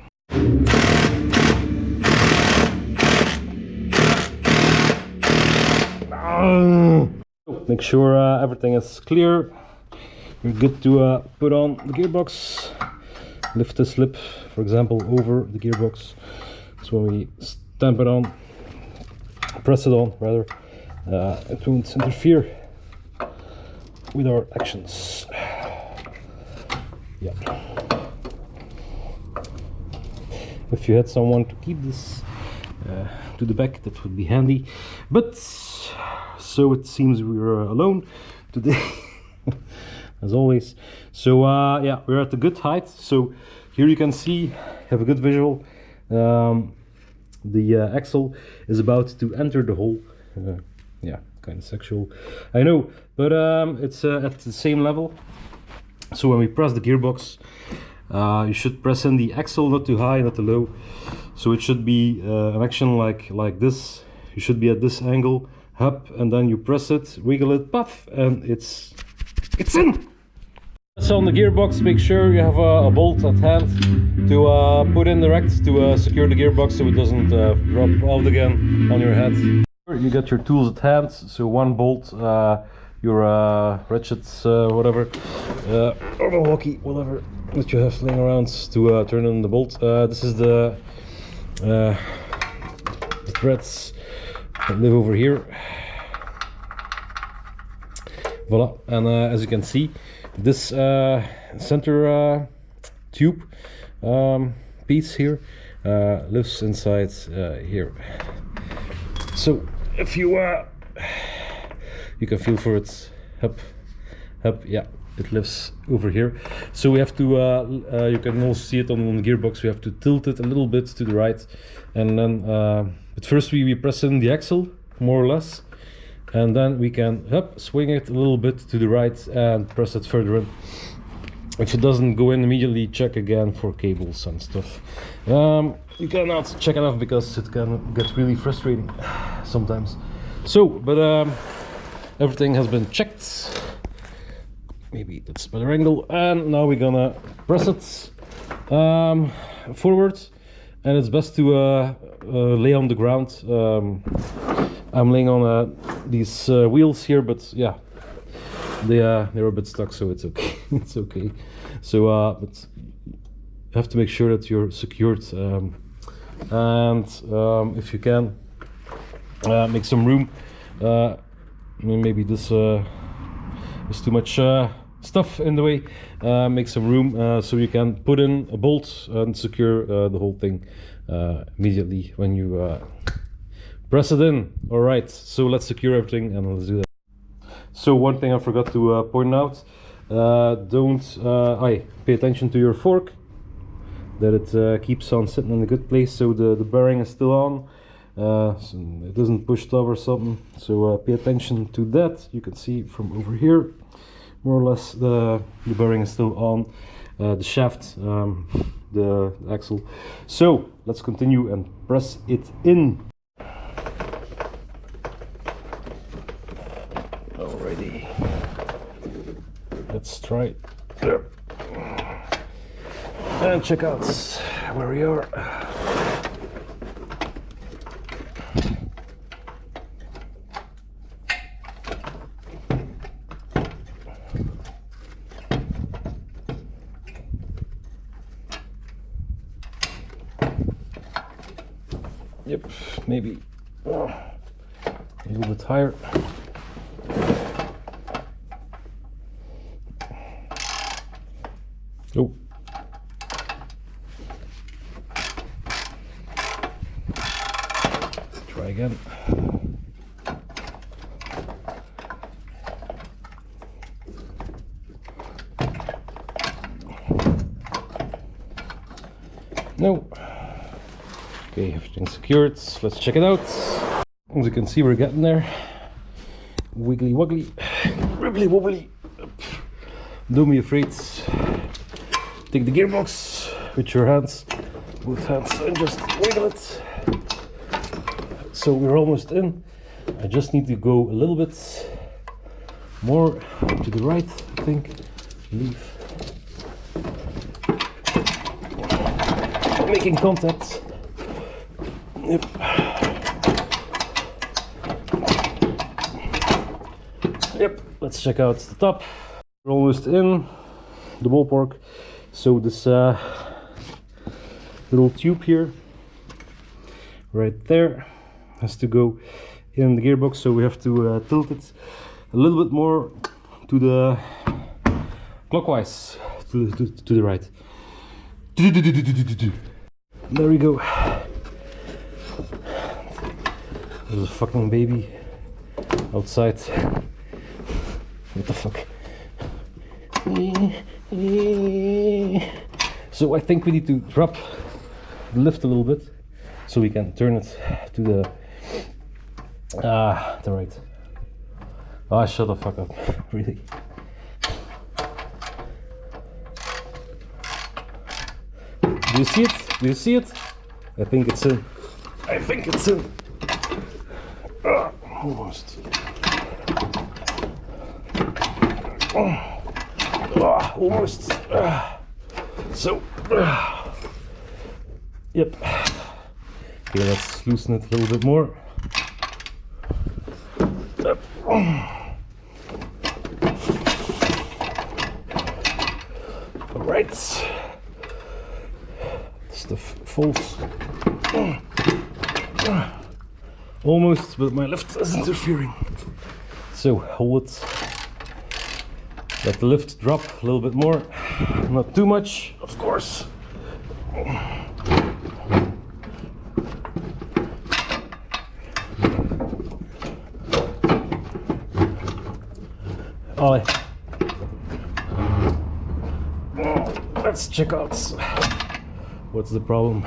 Make sure everything is clear. You're good to put on the gearbox. Lift this lip, for example, over the gearbox. So when we stamp it on, press it on rather, it won't interfere with our actions. Yeah. If you had someone to keep this to the back, that would be handy. But so it seems we're alone today, as always. So yeah, we're at a good height. So here you can see, have a good visual. The axle is about to enter the hole. Yeah, kind of sexual, I know, but it's at the same level. So when we press the gearbox, you should press in the axle, not too high, not too low. So it should be an action like this. You should be at this angle, up, and then you press it, wiggle it, puff, and it's in. So on the gearbox, make sure you have a bolt at hand to put in direct to secure the gearbox so it doesn't drop out again on your head. You got your tools at hand, so one bolt, your ratchets, whatever, or the hockey, whatever that you have laying around to turn on the bolt. This is the threads that live over here. Voila, and as you can see, this center tube piece here lives inside here. So if you you can feel for it, up, yeah, it lives over here. So we have to, you can also see it on the gearbox, we have to tilt it a little bit to the right, and then, but first we press in the axle, more or less, and then we can swing it a little bit to the right and press it further in. If it doesn't go in immediately, check again for cables and stuff. You cannot check enough because it can get really frustrating sometimes. So, but everything has been checked. Maybe that's a better angle. And now we're gonna press it forward, and it's best to lay on the ground. I'm laying on these wheels here, but yeah, they're a bit stuck, so it's okay. It's okay. So but you have to make sure that you're secured, and if you can make some room. Maybe this is too much stuff in the way. Make some room so you can put in a bolt and secure the whole thing immediately when you press it in. All right, so let's secure everything and let's do that. So one thing I forgot to point out, don't pay attention to your fork, that it keeps on sitting in a good place, so the bearing is still on, so it isn't pushed off or something. So pay attention to that. You can see from over here, more or less, the bearing is still on, the shaft, the axle. So let's continue and press it in. Alrighty, let's try it there and check out where we are. Yep, maybe a little bit higher. Oh. Try again. No. Okay, everything's secured. Let's check it out. As you can see, we're getting there. wiggly woggly, wibbly wobbly. Don't be afraid. Take the gearbox with your hands, both hands, and just wiggle it. So we're almost in. I just need to go a little bit more to the right, I think. Leave. Making contact. Yep. Yep, let's check out the top. We're almost in the ballpark. So this little tube here, right there, has to go in the gearbox. So we have to tilt it a little bit more to the clockwise, to the right. There we go. There's a fucking baby outside. What the fuck? So I think we need to drop the lift a little bit so we can turn it to the right. Ah, shut the fuck up. Really. Do you see it? Do you see it? I think it's in. I think it's in. Almost. Almost. So. Yep. Okay, let's loosen it a little bit more. All right. Stuff falls. Almost, but my lift is interfering. So hold it. Let the lift drop a little bit more. Not too much, of course. Allee. Let's check out what's the problem.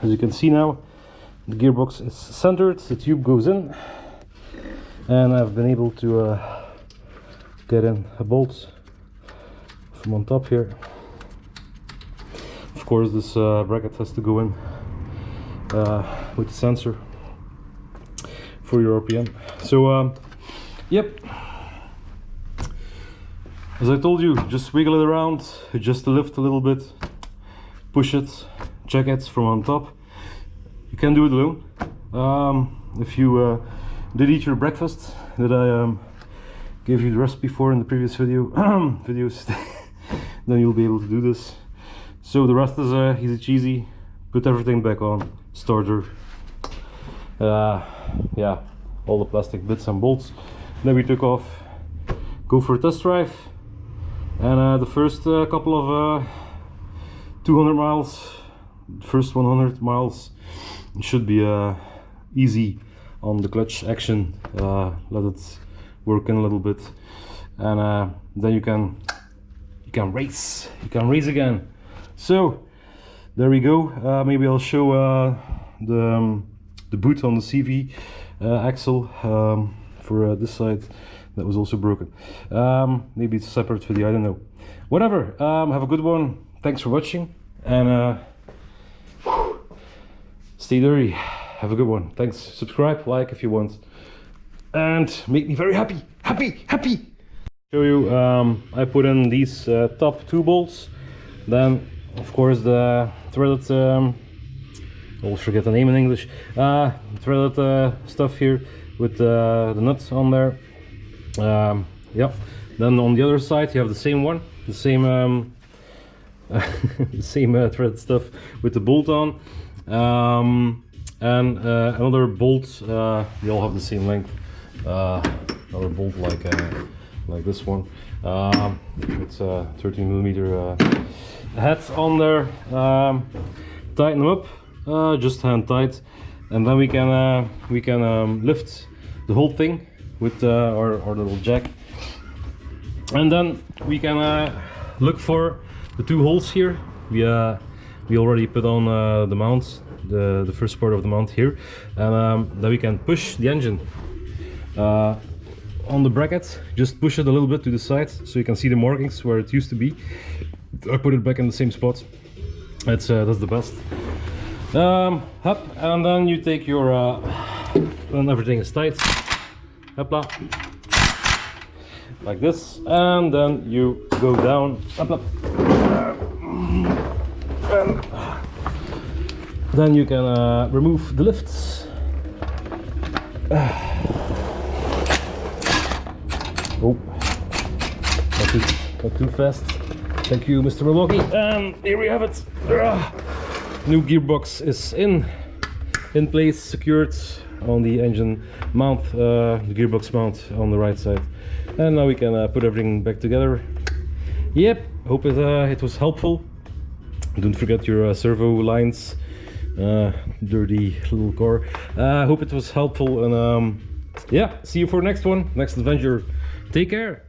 As you can see now, the gearbox is centered, the tube goes in, and I've been able to get in a bolt from on top here. Of course, this bracket has to go in with the sensor for your RPM. So, yep. As I told you, just wiggle it around, adjust the lift a little bit, push it, check it from on top. You can do it alone. If you did eat your breakfast that I gave you the recipe for in the previous videos, then you'll be able to do this. So the rest is easy cheesy. Put everything back on, starter. Yeah, all the plastic bits and bolts. Then we took off, go for a test drive. And the first couple of 200 miles, first 100 miles, it should be easy on the clutch action. Let it work in a little bit, and then you can race. You can race again. So there we go. Maybe I'll show the boot on the CV axle for this side. That was also broken. Maybe it's a separate video, I don't know. Whatever, have a good one. Thanks for watching, and stay dirty. Have a good one. Thanks. Subscribe, like if you want, and make me very happy. Happy. Show you, I put in these top 2 bolts. Then, of course, the threaded, I always forget the name in English, threaded stuff here with the nuts on there. Yep. Then on the other side you have the same one, the same the same thread stuff with the bolt on, and another bolt. They all have the same length. Another bolt like this one. It's a 13mm head on there. Tighten them up, just hand tight, and then we can lift the whole thing with our little jack, and then we can look for the 2 holes here. We already put on the mount, the first part of the mount here, and then we can push the engine on the bracket, just push it a little bit to the side so you can see the markings where it used to be. I put it back in the same spot. That's the best. Up, and then you take your when everything is tight, hopla, like this, and then you go down, hopla, and then you can remove the lifts. Oh, not too fast. Thank you, Mr. Milwaukee. And here we have it. New gearbox is in place, secured on the engine mount, the gearbox mount on the right side. And now we can put everything back together. Yep, hope it was helpful. Don't forget your servo lines, dirty little car. Hope it was helpful, and yeah, see you for the next one, next adventure. Take care.